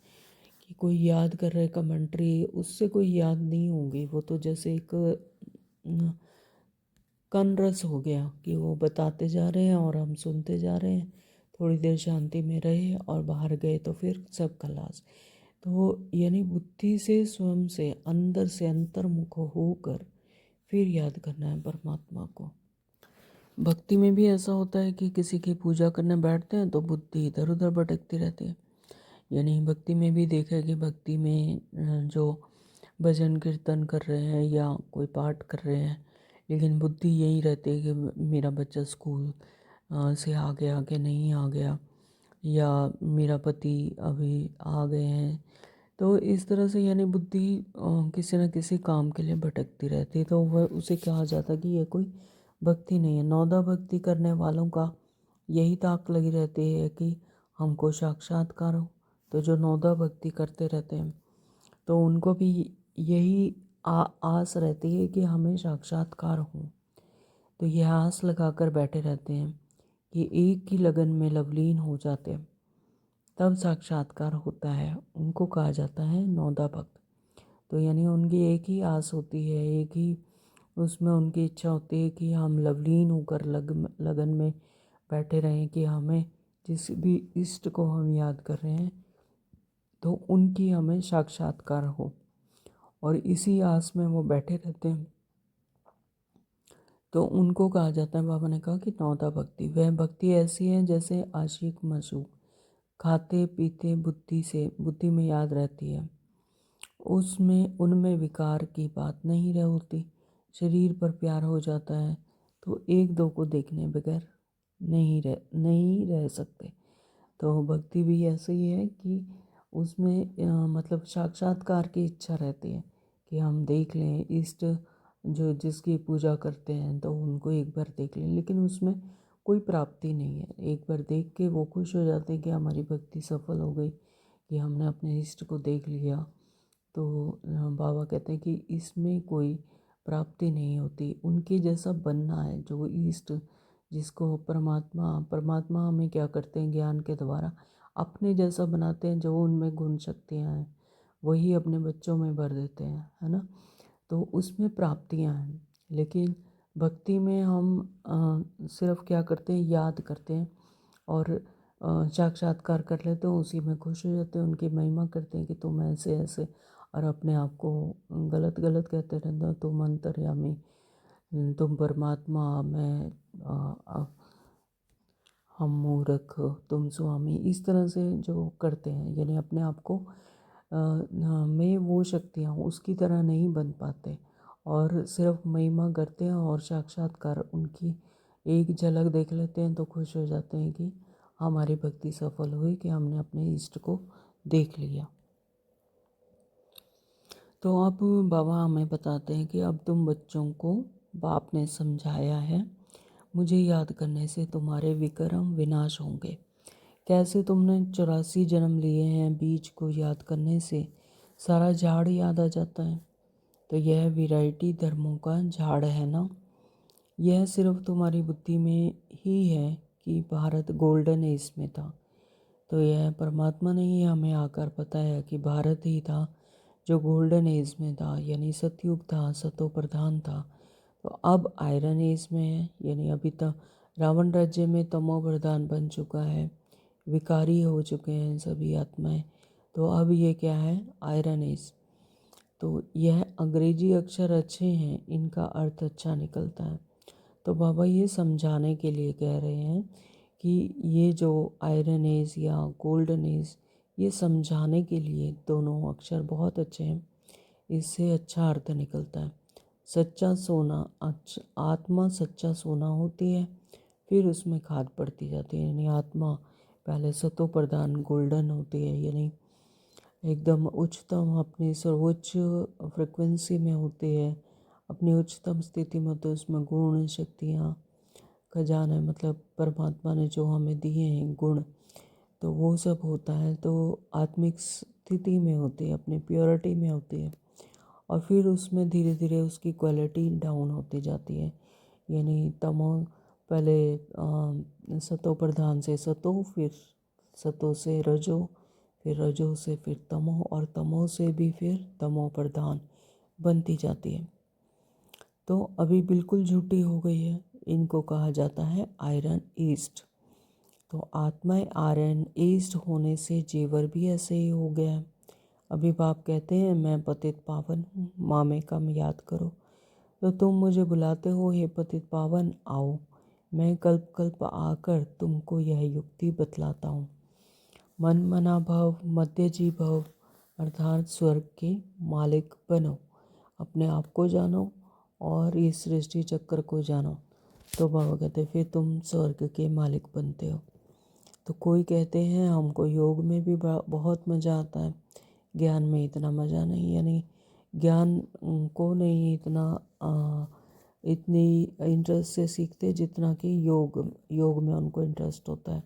कि कोई याद कर रहा है कमेंट्री, उससे कोई याद नहीं होगी, वो तो जैसे एक कन रस हो गया कि वो बताते जा रहे हैं और हम सुनते जा रहे हैं, थोड़ी देर शांति में रहे और बाहर गए तो फिर सब खलास। तो यानी बुद्धि से स्वयं से अंदर से अंतर्मुख होकर फिर याद करना है परमात्मा को। भक्ति में भी ऐसा होता है कि किसी की पूजा करने बैठते हैं तो बुद्धि इधर उधर भटकती रहती है। यानी भक्ति में भी देखा है कि भक्ति में जो भजन कीर्तन कर रहे हैं या कोई पाठ कर रहे हैं, लेकिन बुद्धि यही रहती है कि मेरा बच्चा स्कूल से आ गया कि नहीं आ गया, या मेरा पति अभी आ गए हैं। तो इस तरह से यानी बुद्धि किसी न किसी काम के लिए भटकती रहती है, तो वह उसे कहा जाता है कि यह कोई भक्ति नहीं है। नौदा भक्ति करने वालों का यही ताक लगी रहती है कि हमको साक्षात्कार हो। तो जो नौदा भक्ति करते रहते हैं तो उनको भी यही आस रहती है कि हमें साक्षात्कार हो। तो यह आस लगाकर बैठे रहते हैं कि एक ही लगन में लवलीन हो जाते हैं, तब साक्षात्कार होता है। उनको कहा जाता है नौदा भक्त। तो यानी उनकी एक ही आस होती है, एक ही उसमें उनकी इच्छा होती है कि हम लवलीन होकर लगन में बैठे रहें, कि हमें जिस भी इष्ट को हम याद कर रहे हैं तो उनकी हमें साक्षात्कार हो, और इसी आस में वो बैठे रहते हैं। तो उनको कहा जाता है, बाबा ने कहा कि नौदा भक्ति। वह भक्ति ऐसी है जैसे आशिक मशूक खाते पीते बुद्धि में याद रहती है, उसमें उनमें विकार की बात नहीं रह होती। शरीर पर प्यार हो जाता है तो एक दो को देखने बगैर नहीं रह सकते। तो भक्ति भी ऐसे ही है कि उसमें मतलब साक्षात्कार की इच्छा रहती है कि हम देख लें इष्ट जो जिसकी पूजा करते हैं तो उनको एक बार देख लें, लेकिन उसमें कोई प्राप्ति नहीं है। एक बार देख के वो खुश हो जाते हैं कि हमारी भक्ति सफल हो गई, कि हमने अपने इष्ट को देख लिया। तो बाबा कहते हैं कि इसमें कोई प्राप्ति नहीं होती, उनके जैसा बनना है। जो इष्ट जिसको परमात्मा हमें क्या करते हैं, ज्ञान के द्वारा अपने जैसा बनाते हैं। जो उनमें गुण शक्तियाँ हैं वही अपने बच्चों में भर देते हैं, है ना। तो उसमें प्राप्तियाँ हैं, लेकिन भक्ति में हम सिर्फ क्या करते हैं, याद करते हैं और साक्षात्कार कर लेते हैं, उसी में खुश हो जाते हैं, उनकी महिमा करते हैं कि तुम ऐसे ऐसे, और अपने आप को गलत गलत कहते रहते हैं, तुम अंतर्यामी, तुम परमात्मा, मैं हम मूर्ख, तुम स्वामी। इस तरह से जो करते हैं, यानी अपने आप को में वो शक्तियाँ उसकी तरह नहीं बन पाते, और सिर्फ महिमा करते हैं और साक्षात्कार उनकी एक झलक देख लेते हैं तो खुश हो जाते हैं कि हमारी भक्ति सफल हुई, कि हमने अपने इष्ट को देख लिया। तो अब बाबा हमें बताते हैं कि अब तुम बच्चों को बाप ने समझाया है, मुझे याद करने से तुम्हारे विक्रम विनाश होंगे। कैसे तुमने 84 जन्म लिए हैं, बीज को याद करने से सारा झाड़ याद आ जाता है। तो यह वैरायटी धर्मों का झाड़ है ना। यह सिर्फ तुम्हारी बुद्धि में ही है कि भारत गोल्डन एज में था। तो यह परमात्मा ने ही हमें आकर बताया कि भारत ही था जो गोल्डन एज में था, यानी सतयुग था, सतो प्रधान था। तो अब आयरन एज में है, यानी अभी तक रावण राज्य में तमो प्रधान बन चुका है, विकारी हो चुके हैं सभी आत्माएं। तो अब ये क्या है, आयरन एज। तो यह अंग्रेजी अक्षर अच्छे हैं, इनका अर्थ अच्छा निकलता है। तो बाबा ये समझाने के लिए कह रहे हैं कि ये जो आयरन एज या गोल्डन एज, ये समझाने के लिए दोनों अक्षर बहुत अच्छे हैं, इससे अच्छा अर्थ निकलता है। सच्चा सोना, आत्मा सच्चा सोना होती है, फिर उसमें खाद पड़ती जाती है, यानी आत्मा पहले सतो प्रधान गोल्डन होती है, यानी एकदम उच्चतम अपनी सर्वोच्च फ्रिक्वेंसी में होती है, अपनी उच्चतम स्थिति में। तो उसमें गुण शक्तियाँ खजाना है, मतलब परमात्मा ने जो हमें दिए हैं गुण, तो वो सब होता है। तो आत्मिक स्थिति में होती है, अपनी प्योरिटी में होती है, और फिर उसमें धीरे धीरे उसकी क्वालिटी डाउन होती जाती है, यानी तमो पहले सतो प्रधान से सतो, फिर सतो से रजो, फिर रजो से फिर तमो, और तमो से भी फिर तमो प्रधान बनती जाती है। तो अभी बिल्कुल झूठी हो गई है, इनको कहा जाता है आयरन ईस्ट। तो आत्माएं आयरन ईस्ट होने से जेवर भी ऐसे ही हो गया है। अभी बाप कहते हैं मैं पतित पावन हूँ, माँ में कम याद करो। तो तुम मुझे बुलाते हो, हे पतित पावन आओ, मैं कल्प कल्प आकर तुमको यह युक्ति बतलाता हूँ। मन मना भव, मध्य जी भव, अर्थात स्वर्ग के मालिक बनो, अपने आप को जानो और इस सृष्टि चक्र को जानो। तो बाबा कहते फिर तुम स्वर्ग के मालिक बनते हो। तो कोई कहते हैं हमको योग में भी बहुत मज़ा आता है, ज्ञान में इतना मज़ा नहीं, यानी ज्ञान को नहीं इतनी इंटरेस्ट से सीखते जितना कि योग में उनको इंटरेस्ट होता है।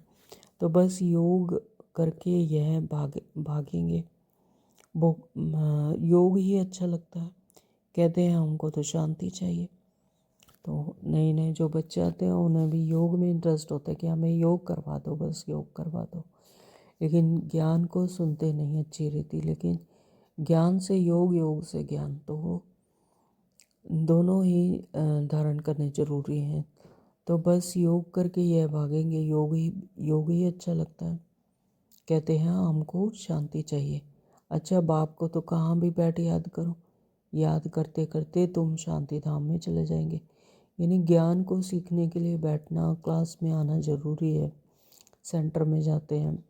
तो बस योग करके यह भागेंगे, वो योग ही अच्छा लगता है। कहते हैं हमको तो शांति चाहिए। तो नए नए जो बच्चे आते हैं उन्हें भी योग में इंटरेस्ट होता है कि हमें योग करवा दो, बस योग करवा दो, लेकिन ज्ञान को सुनते नहीं अच्छी रीति। लेकिन ज्ञान से योग, योग से ज्ञान, तो वो दोनों ही धारण करने जरूरी हैं। तो बस योग करके यह भागेंगे, योग ही अच्छा लगता है। कहते हैं हमको शांति चाहिए। अच्छा, बाप को तो कहाँ भी बैठ याद करो, याद करते करते तुम शांति धाम में चले जाएंगे। यानी ज्ञान को सीखने के लिए बैठना, क्लास में आना ज़रूरी है, सेंटर में जाते हैं।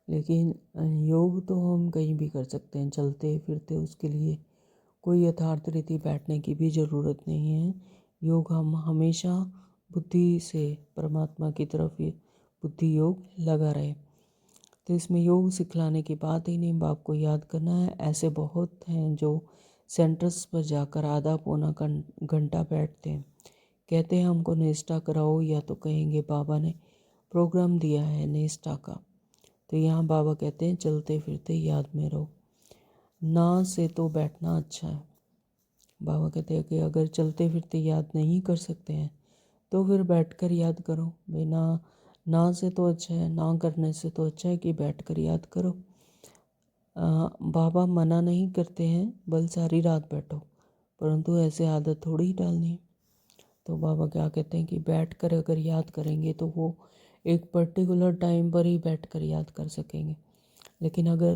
लेकिन योग तो हम कहीं भी कर सकते हैं, चलते फिरते, उसके लिए कोई यथार्थ रीति बैठने की भी ज़रूरत नहीं है। योग हम हमेशा बुद्धि से परमात्मा की तरफ ये बुद्धि योग लगा रहे। तो इसमें योग सिखलाने की बात ही नहीं, बाप को याद करना है। ऐसे बहुत हैं जो सेंटर्स पर जाकर आधा पौना घंटा बैठते हैं, कहते हैं हमको निष्ठा कराओ, या तो कहेंगे बाबा ने प्रोग्राम दिया है निष्ठा का। तो यहाँ बाबा कहते हैं चलते फिरते याद में रहो, ना से तो बैठना अच्छा है। बाबा कहते हैं कि अगर चलते फिरते याद नहीं कर सकते हैं तो फिर बैठकर याद करो। बिना ना से तो अच्छा है, ना करने से तो अच्छा है कि बैठकर याद करो। बाबा मना नहीं करते हैं बल सारी रात बैठो, परंतु ऐसे आदत थोड़ी ही डालनी है। तो बाबा क्या कहते हैं कि बैठकर अगर याद करेंगे तो वो एक पर्टिकुलर टाइम पर ही बैठकर याद कर सकेंगे। लेकिन अगर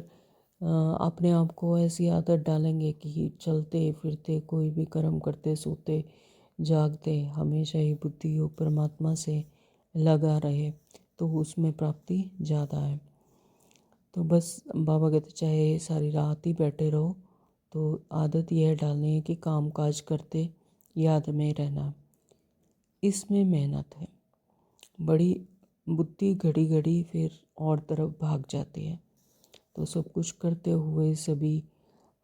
अपने आप को ऐसी आदत डालेंगे कि चलते फिरते कोई भी कर्म करते, सोते जागते हमेशा ही बुद्धि योग परमात्मा से लगा रहे, तो उसमें प्राप्ति ज़्यादा है। तो बस बाबा कहते चाहे सारी रात ही बैठे रहो, तो आदत यह डालनी है कि काम काज करते याद में रहना। इसमें मेहनत है, बड़ी बुद्धि घड़ी घड़ी फिर और तरफ भाग जाती है। तो सब कुछ करते हुए सभी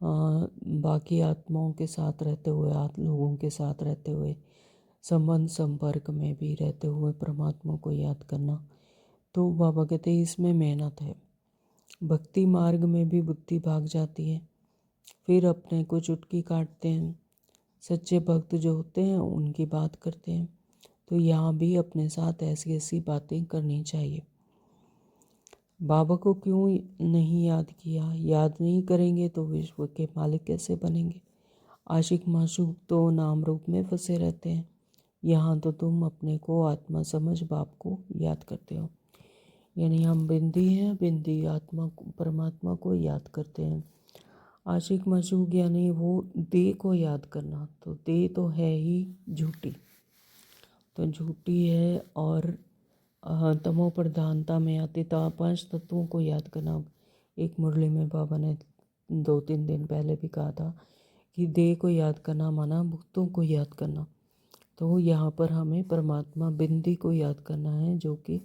बाकी आत्माओं के साथ रहते हुए, लोगों के साथ रहते हुए, संबंध संपर्क में भी रहते हुए परमात्मा को याद करना, तो बाबा कहते हैं इसमें मेहनत है। भक्ति मार्ग में भी बुद्धि भाग जाती है, फिर अपने को चुटकी काटते हैं। सच्चे भक्त जो होते हैं उनकी बात करते हैं। तो यहाँ भी अपने साथ ऐसी ऐसी बातें करनी चाहिए। बाबा को क्यों नहीं याद किया? याद नहीं करेंगे तो विश्व के मालिक कैसे बनेंगे? आशिक माशूक तो नाम रूप में फंसे रहते हैं। यहाँ तो तुम अपने को आत्मा समझ बाप को याद करते हो, यानी हम बिंदी हैं, बिंदी आत्मा परमात्मा को याद करते हैं। आशिक माशूक यानी वो देह को याद करना, तो देह तो है ही झूठी, तो झूठी है। और तमो प्रधानता में आती पांच तत्वों को याद करना। एक मुरली में बाबा ने 2-3 दिन पहले भी कहा था कि देह को याद करना माना भूतों को याद करना। तो यहाँ पर हमें परमात्मा बिंदी को याद करना है, जो कि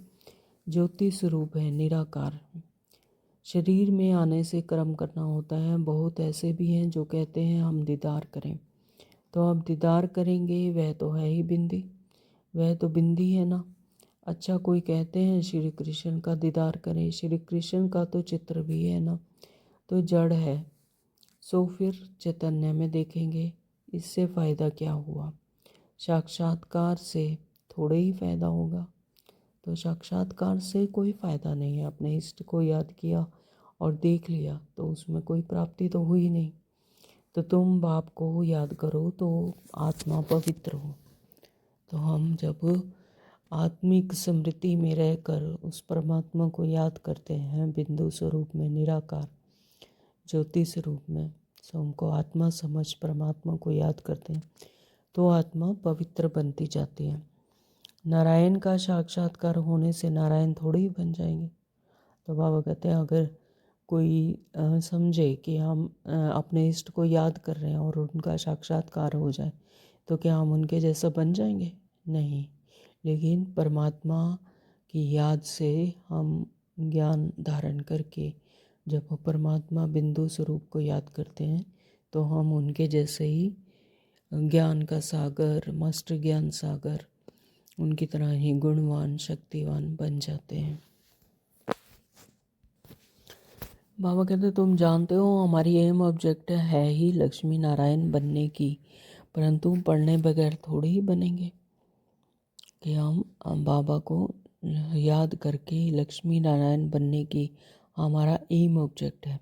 ज्योति स्वरूप है, निराकार। शरीर में आने से कर्म करना होता है। बहुत ऐसे भी हैं जो कहते हैं हम दीदार करें, तो अब दीदार करेंगे, वह तो है ही बिंदी, वह तो बिंदी है ना। अच्छा, कोई कहते हैं श्री कृष्ण का दीदार करें, श्री कृष्ण का तो चित्र भी है ना, तो जड़ है, सो फिर चैतन्य में देखेंगे, इससे फ़ायदा क्या हुआ। साक्षात्कार से थोड़े ही फ़ायदा होगा, तो साक्षात्कार से कोई फ़ायदा नहीं है। अपने इष्ट को याद किया और देख लिया तो उसमें कोई प्राप्ति तो हुई नहीं। तो तुम बाप को याद करो तो आत्मा पवित्र हो। तो हम जब आत्मिक स्मृति में रहकर उस परमात्मा को याद करते हैं, बिंदु स्वरूप में, निराकार ज्योति स्वरूप में, सो हमको आत्मा समझ परमात्मा को याद करते हैं, तो आत्मा पवित्र बनती जाती है। नारायण का साक्षात्कार होने से नारायण थोड़ी ही बन जाएंगे। तो बाबा कहते हैं अगर कोई समझे कि हम अपने इष्ट को याद कर रहे हैं और उनका साक्षात्कार हो जाए, तो क्या हम उनके जैसा बन जाएंगे? नहीं। लेकिन परमात्मा की याद से हम ज्ञान धारण करके जब परमात्मा बिंदु स्वरूप को याद करते हैं, तो हम उनके जैसे ही ज्ञान का सागर, मास्टर ज्ञान सागर, उनकी तरह ही गुणवान, शक्तिवान बन जाते हैं। बाबा कहते तुम जानते हो हमारी एम ऑब्जेक्ट है ही लक्ष्मी नारायण बनने की, परंतु पढ़ने बगैर थोड़े ही बनेंगे कि हम बाबा को याद करके लक्ष्मी नारायण बनने की हमारा एम ऑब्जेक्ट है।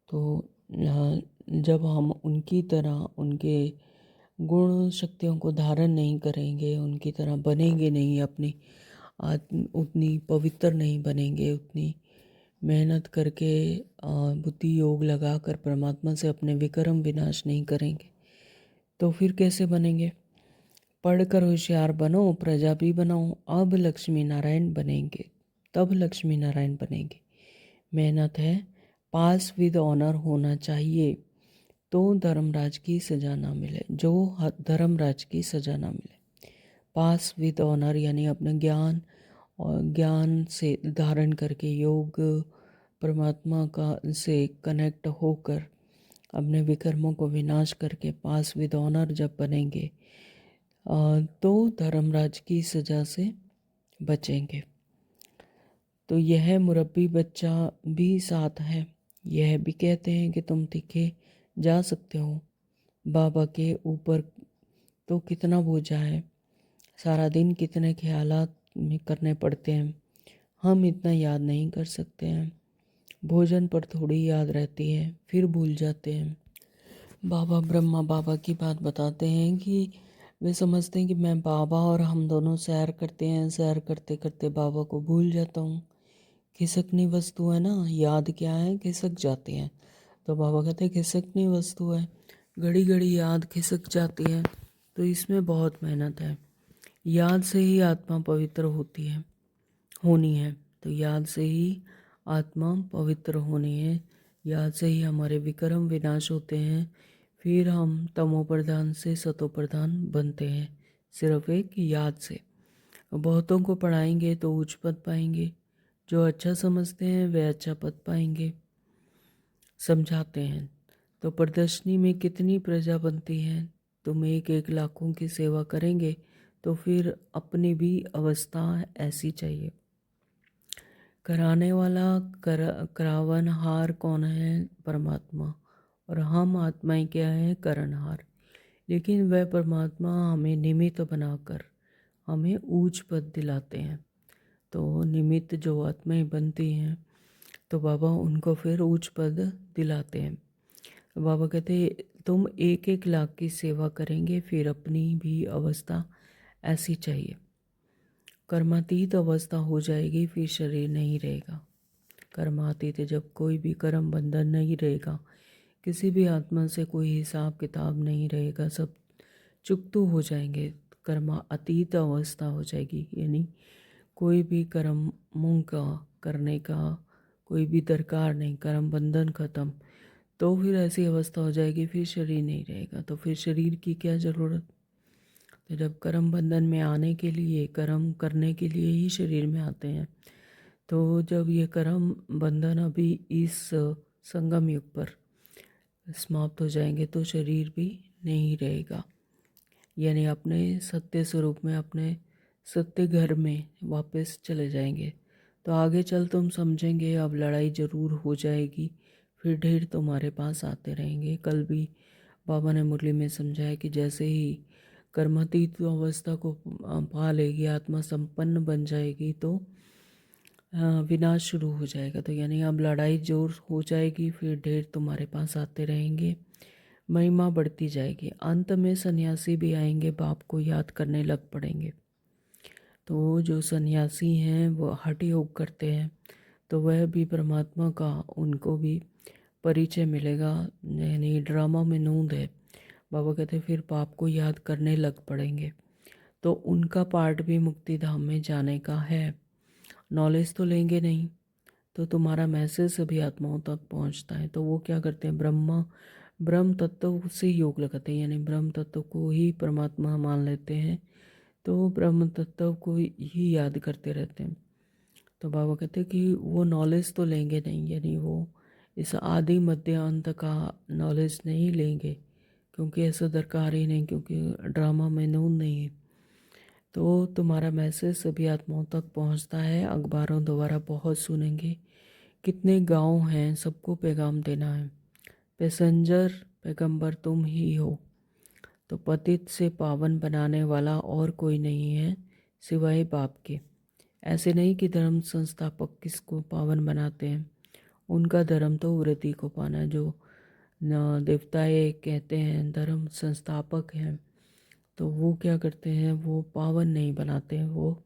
तो जब हम उनकी तरह उनके गुण शक्तियों को धारण नहीं करेंगे, उनकी तरह बनेंगे नहीं, अपनी उतनी पवित्र नहीं बनेंगे, उतनी मेहनत करके बुद्धि योग लगाकर परमात्मा से अपने विक्रम विनाश नहीं करेंगे, तो फिर कैसे बनेंगे? पढ़कर होशियार बनो, प्रजा भी बनाओ, अब लक्ष्मी नारायण बनेंगे, तब लक्ष्मी नारायण बनेंगे। मेहनत है, पास विद ऑनर होना चाहिए, तो धर्मराज की सजा ना मिले, जो धर्मराज की सजा ना मिले। पास विद ऑनर यानी अपने ज्ञान और ज्ञान से धारण करके योग परमात्मा का से कनेक्ट होकर अपने विकर्मों को विनाश करके पास विद ऑनर जब बनेंगे, तो धर्मराज की सजा से बचेंगे। तो यह मुरब्बी बच्चा भी साथ है। यह भी कहते हैं कि तुम तीखे जा सकते हो, बाबा के ऊपर तो कितना बोझा है, सारा दिन कितने ख्यालात में करने पड़ते हैं, हम इतना याद नहीं कर सकते हैं। भोजन पर थोड़ी याद रहती है, फिर भूल जाते हैं। बाबा ब्रह्मा बाबा की बात बताते हैं कि वे समझते हैं कि मैं बाबा और हम दोनों सैर करते हैं, सैर करते करते बाबा को भूल जाता हूँ। खिसकनी वस्तु है ना, याद क्या है, खिसक जाती हैं। तो बाबा कहते हैं खिसकनी वस्तु है, घड़ी घड़ी याद खिसक जाती है, तो इसमें बहुत मेहनत है। याद से ही आत्मा पवित्र होनी है, तो याद से ही आत्मा पवित्र होनी है, याद से ही हमारे विक्रम विनाश होते हैं, फिर हम तमो प्रधान से सतो प्रधान बनते हैं, सिर्फ एक याद से। बहुतों को पढ़ाएंगे तो उच्च पद पाएंगे, जो अच्छा समझते हैं वे अच्छा पद पाएंगे। समझाते हैं तो प्रदर्शनी में कितनी प्रजा बनती है, तुम एक एक लाखों की सेवा करेंगे तो फिर अपनी भी अवस्था ऐसी चाहिए। कराने वाला करावनहार कौन है? परमात्मा। और हम आत्माएं क्या है? करणहार। लेकिन वह परमात्मा हमें निमित्त बनाकर हमें ऊंच पद दिलाते हैं। तो निमित्त जो आत्माएं बनती हैं, तो बाबा उनको फिर ऊंच पद दिलाते हैं। बाबा कहते तुम एक एक लाख की सेवा करेंगे, फिर अपनी भी अवस्था ऐसी चाहिए। कर्मातीत अवस्था हो जाएगी, फिर शरीर नहीं रहेगा। कर्मातीत जब कोई भी कर्म बंधन नहीं रहेगा, किसी भी आत्मा से कोई हिसाब किताब नहीं रहेगा, सब चुकतू हो जाएंगे, कर्मा अतीत अवस्था हो जाएगी, यानी कोई भी कर्मों का करने का कोई भी दरकार नहीं, कर्म बंधन खत्म। तो फिर ऐसी अवस्था हो जाएगी, फिर शरीर नहीं रहेगा, तो फिर शरीर की क्या ज़रूरत। तो जब कर्म बंधन में आने के लिए, कर्म करने के लिए ही शरीर में आते हैं, तो जब ये कर्म बंधन अभी इस संगम युग पर समाप्त हो जाएंगे तो शरीर भी नहीं रहेगा, यानी अपने सत्य स्वरूप में, अपने सत्य घर में वापस चले जाएंगे। तो आगे चल तुम समझेंगे, अब लड़ाई ज़रूर हो जाएगी, फिर ढेर तुम्हारे पास आते रहेंगे। कल भी बाबा ने मुरली में समझाया कि जैसे ही कर्मातीत अवस्था को पा लेगी, आत्मा संपन्न बन जाएगी, तो विनाश शुरू हो जाएगा। तो यानी अब लड़ाई जोर हो जाएगी, फिर ढेर तुम्हारे पास आते रहेंगे, महिमा बढ़ती जाएगी। अंत में सन्यासी भी आएंगे, बाप को याद करने लग पड़ेंगे। तो जो सन्यासी हैं वो हठ योग करते हैं, तो वह भी परमात्मा का उनको भी परिचय मिलेगा, यानी ड्रामा में नूंद है। बाबा कहते फिर बाप को याद करने लग पड़ेंगे, तो उनका पार्ट भी मुक्ति धाम में जाने का है। नॉलेज तो लेंगे नहीं, तो तुम्हारा मैसेज सभी आत्माओं तक पहुंचता है। तो वो क्या करते हैं, ब्रह्म तत्व से योग लगाते हैं, यानी ब्रह्म तत्व को ही परमात्मा मान लेते हैं, तो ब्रह्म तत्व को ही याद करते रहते हैं। तो बाबा कहते हैं कि वो नॉलेज तो लेंगे नहीं, यानी वो इस आदि मध्य अंत का नॉलेज नहीं लेंगे, क्योंकि ऐसा दरकार ही नहीं, क्योंकि ड्रामा में नून नहीं है। तो तुम्हारा मैसेज सभी आत्माओं तक पहुंचता है, अखबारों द्वारा बहुत सुनेंगे, कितने गांव हैं, सबको पैगाम देना है। पैसेंजर पैगंबर तुम ही हो, तो पतित से पावन बनाने वाला और कोई नहीं है सिवाय बाप के। ऐसे नहीं कि धर्म संस्थापक किसको पावन बनाते हैं, उनका धर्म तो वृत्ति को पाना है। जो देवताएं कहते हैं धर्म संस्थापक हैं, तो वो क्या करते हैं, वो पावन नहीं बनाते हैं, वो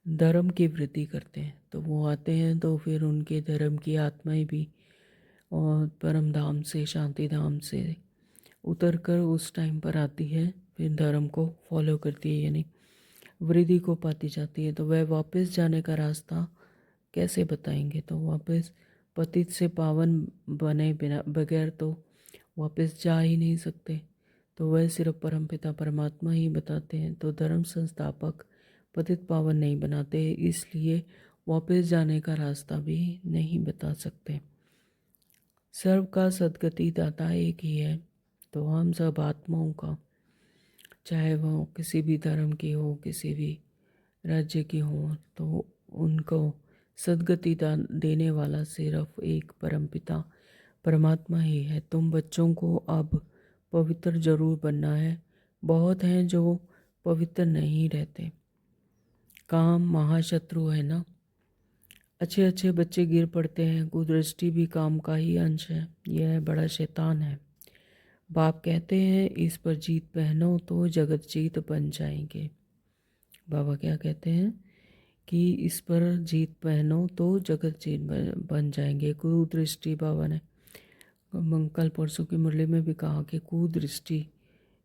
धर्म की वृद्धि करते हैं। तो वो आते हैं तो फिर उनके धर्म की आत्माएं भी और परम धाम से, शांति धाम से उतर कर उस टाइम पर आती है, फिर धर्म को फॉलो करती है, यानी वृद्धि को पाती जाती है। तो वह वापस जाने का रास्ता कैसे बताएंगे, तो वापस पतित से पावन बने बिना बगैर तो वापस जा ही नहीं सकते, तो वह सिर्फ परमपिता परमात्मा ही बताते हैं। तो धर्म संस्थापक पतित पावन नहीं बनाते, इसलिए वापस जाने का रास्ता भी नहीं बता सकते। सर्व का सद्गति दाता एक ही है, तो हम सब आत्माओं का, चाहे वो किसी भी धर्म की हो, किसी भी राज्य की हो, तो उनको सद्गति देने वाला सिर्फ एक परमपिता परमात्मा ही है। तुम बच्चों को अब पवित्र जरूर बनना है, बहुत हैं जो पवित्र नहीं रहते। काम महाशत्रु है ना, अच्छे अच्छे बच्चे गिर पड़ते हैं, कुदृष्टि भी काम का ही अंश है, यह बड़ा शैतान है। बाप कहते हैं इस पर जीत पहनो तो जगत जीत बन जाएंगे। बाबा क्या कहते हैं कि इस पर जीत पहनो तो जगत जीत बन जाएंगे। कुदृष्टि, बाबा ने कल परसों की मुरली में भी कहा कि कुदृष्टि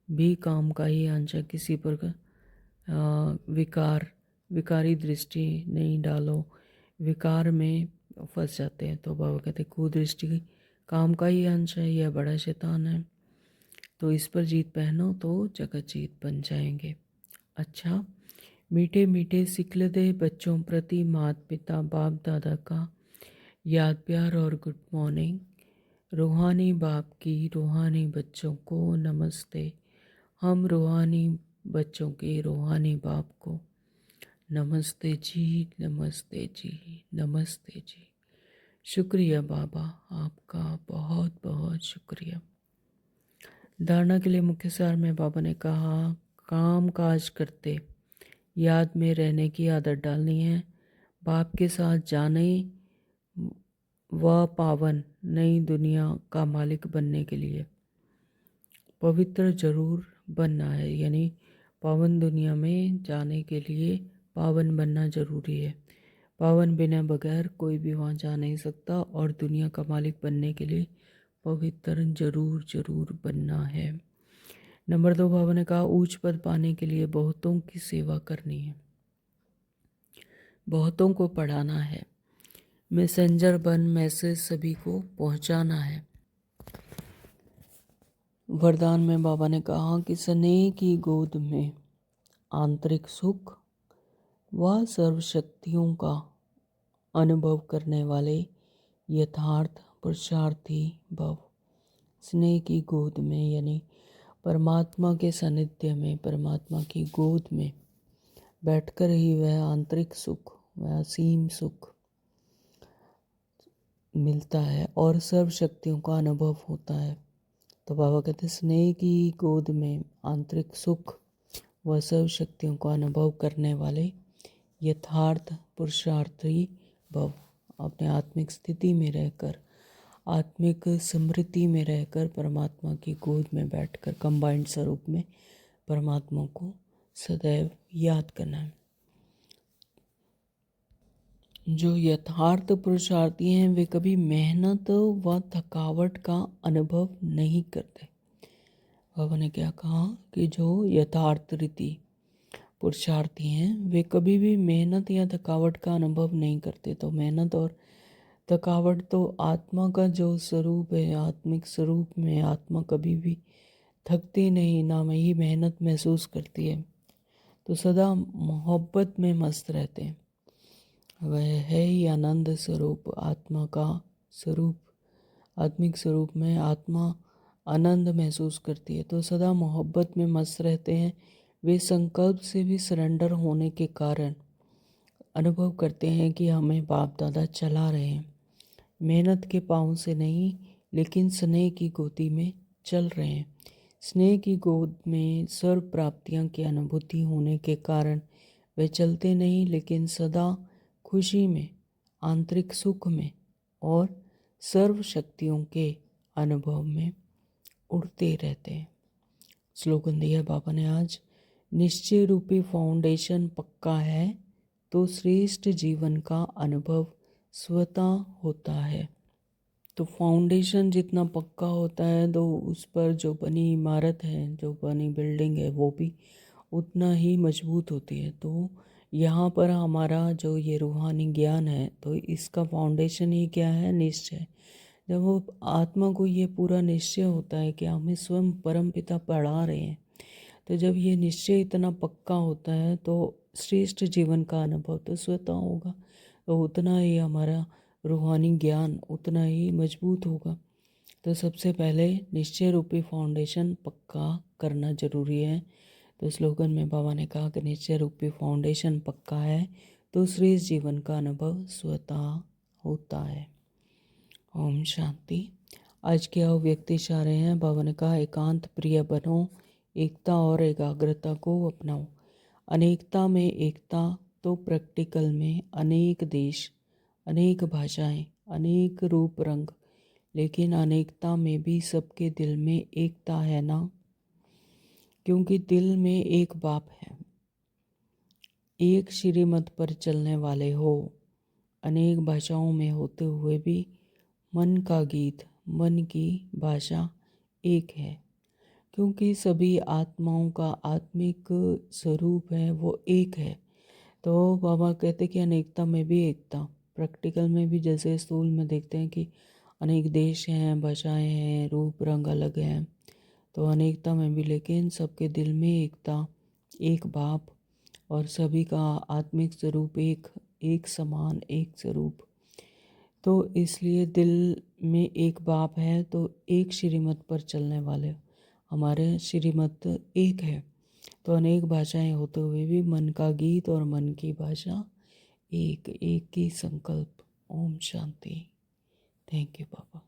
भी काम का ही अंश है। किसी पर विकारी दृष्टि नहीं डालो, विकार में फंस जाते हैं। तो बाबा कहते कुदृष्टि काम का ही अंश है, यह बड़ा शैतान है, तो इस पर जीत पहनो तो जगत जीत बन जाएंगे। अच्छा, मीठे मीठे सिखल दे बच्चों प्रति माता पिता बाप दादा का याद प्यार और गुड मॉर्निंग। रूहानी बाप की रूहानी बच्चों को नमस्ते। हम रूहानी बच्चों के रूहानी बाप को नमस्ते जी, नमस्ते जी, नमस्ते जी। शुक्रिया बाबा, आपका बहुत बहुत शुक्रिया। धारणा के लिए मुख्य सार में बाबा ने कहा, काम काज करते याद में रहने की आदत डालनी है। बाप के साथ जाने व पावन नई दुनिया का मालिक बनने के लिए पवित्र जरूर बनना है, यानी पावन दुनिया में जाने के लिए पावन बनना जरूरी है। पावन बिना बगैर कोई भी वहाँ जा नहीं सकता, और दुनिया का मालिक बनने के लिए पवित्र जरूर जरूर बनना है। नंबर 2, बाबा ने कहा ऊंच पद पाने के लिए बहुतों की सेवा करनी है, बहुतों को पढ़ाना है, मैसेंजर बन मैसेज सभी को पहुंचाना है। वरदान में बाबा ने कहा कि स्नेह की गोद में आंतरिक सुख व सर्वशक्तियों का अनुभव करने वाले यथार्थ पुरुषार्थी भव। स्नेह की गोद में यानी परमात्मा के सानिध्य में, परमात्मा की गोद में बैठकर ही वह आंतरिक सुख, वह असीम सुख मिलता है और सर्व शक्तियों का अनुभव होता है। तो बाबा कहते हैं स्नेह की गोद में आंतरिक सुख व सर्व शक्तियों का अनुभव करने वाले यथार्थ पुरुषार्थी भव। अपने आत्मिक स्थिति में रहकर, आत्मिक समृद्धि में रहकर परमात्मा की गोद में बैठकर कंबाइंड स्वरूप में परमात्मा को सदैव याद करना है। जो यथार्थ पुरुषार्थी हैं वे कभी मेहनत व थकावट का अनुभव नहीं करते। बाबा ने क्या कहा कि जो यथार्थ रीति पुरुषार्थी हैं वे कभी भी मेहनत या थकावट का अनुभव नहीं करते। तो मेहनत और थकावट तो आत्मा का जो स्वरूप है, आत्मिक स्वरूप में आत्मा कभी भी थकती नहीं, ना में ही मेहनत महसूस करती है, तो सदा मोहब्बत में मस्त रहते हैं। वह है ही आनंद स्वरूप, आत्मा का स्वरूप। आत्मिक स्वरूप में आत्मा आनंद महसूस करती है, तो सदा मोहब्बत में मस्त रहते हैं। वे संकल्प से भी सरेंडर होने के कारण अनुभव करते हैं कि हमें बाप दादा चला रहे हैं, मेहनत के पाँव से नहीं लेकिन स्नेह की गोदी में चल रहे हैं। स्नेह की गोद में सर्व प्राप्तियां की अनुभूति होने के कारण वे चलते नहीं लेकिन सदा खुशी में, आंतरिक सुख में और सर्व शक्तियों के अनुभव में उड़ते रहते हैं। स्लोगन दिया बाबा ने आज, निश्चय रूपी फाउंडेशन पक्का है तो श्रेष्ठ जीवन का अनुभव स्वतः होता है। तो फाउंडेशन जितना पक्का होता है तो उस पर जो बनी इमारत है, जो बनी बिल्डिंग है, वो भी उतना ही मजबूत होती है। तो यहाँ पर हमारा जो ये रूहानी ज्ञान है, तो इसका फाउंडेशन ही क्या है? निश्चय। जब वो आत्मा को ये पूरा निश्चय होता है कि हमें स्वयं परमपिता पढ़ा रहे हैं, तो जब ये निश्चय इतना पक्का होता है तो श्रेष्ठ जीवन का अनुभव तो स्वतः होगा। तो उतना ही हमारा रूहानी ज्ञान उतना ही मजबूत होगा। तो सबसे पहले निश्चय रूपी फाउंडेशन पक्का करना जरूरी है। तो स्लोगन में बाबा ने कहा कि निश्चय रूपी फाउंडेशन पक्का है तो श्रेष्ठ जीवन का अनुभव स्वतः होता है। ओम शांति। आज के अव्यक्त इशारे हैं। बाबा ने कहा एकांत प्रिय बनो, एकता और एकाग्रता को अपनाओ। अनेकता में एकता, तो प्रैक्टिकल में अनेक देश, अनेक भाषाएं, अनेक रूप रंग, लेकिन अनेकता में भी सबके दिल में एकता है ना, क्योंकि दिल में एक बाप है। एक श्रीमत पर चलने वाले हो, अनेक भाषाओं में होते हुए भी मन का गीत, मन की भाषा एक है, क्योंकि सभी आत्माओं का आत्मिक स्वरूप है वो एक है। तो बाबा कहते कि अनेकता में भी एकता। प्रैक्टिकल में भी जैसे स्थूल में देखते हैं कि अनेक देश हैं, भाषाएं हैं, रूप रंग अलग हैं, तो अनेकता में भी लेकिन सबके दिल में एकता, एक बाप और सभी का आत्मिक स्वरूप एक, एक समान, एक स्वरूप। तो इसलिए दिल में एक बाप है तो एक श्रीमत पर चलने वाले हमारे श्रीमत एक है। तो अनेक भाषाएं होते हुए भी मन का गीत और मन की भाषा एक, एक ही संकल्प। Om Shanti. Thank you Baba.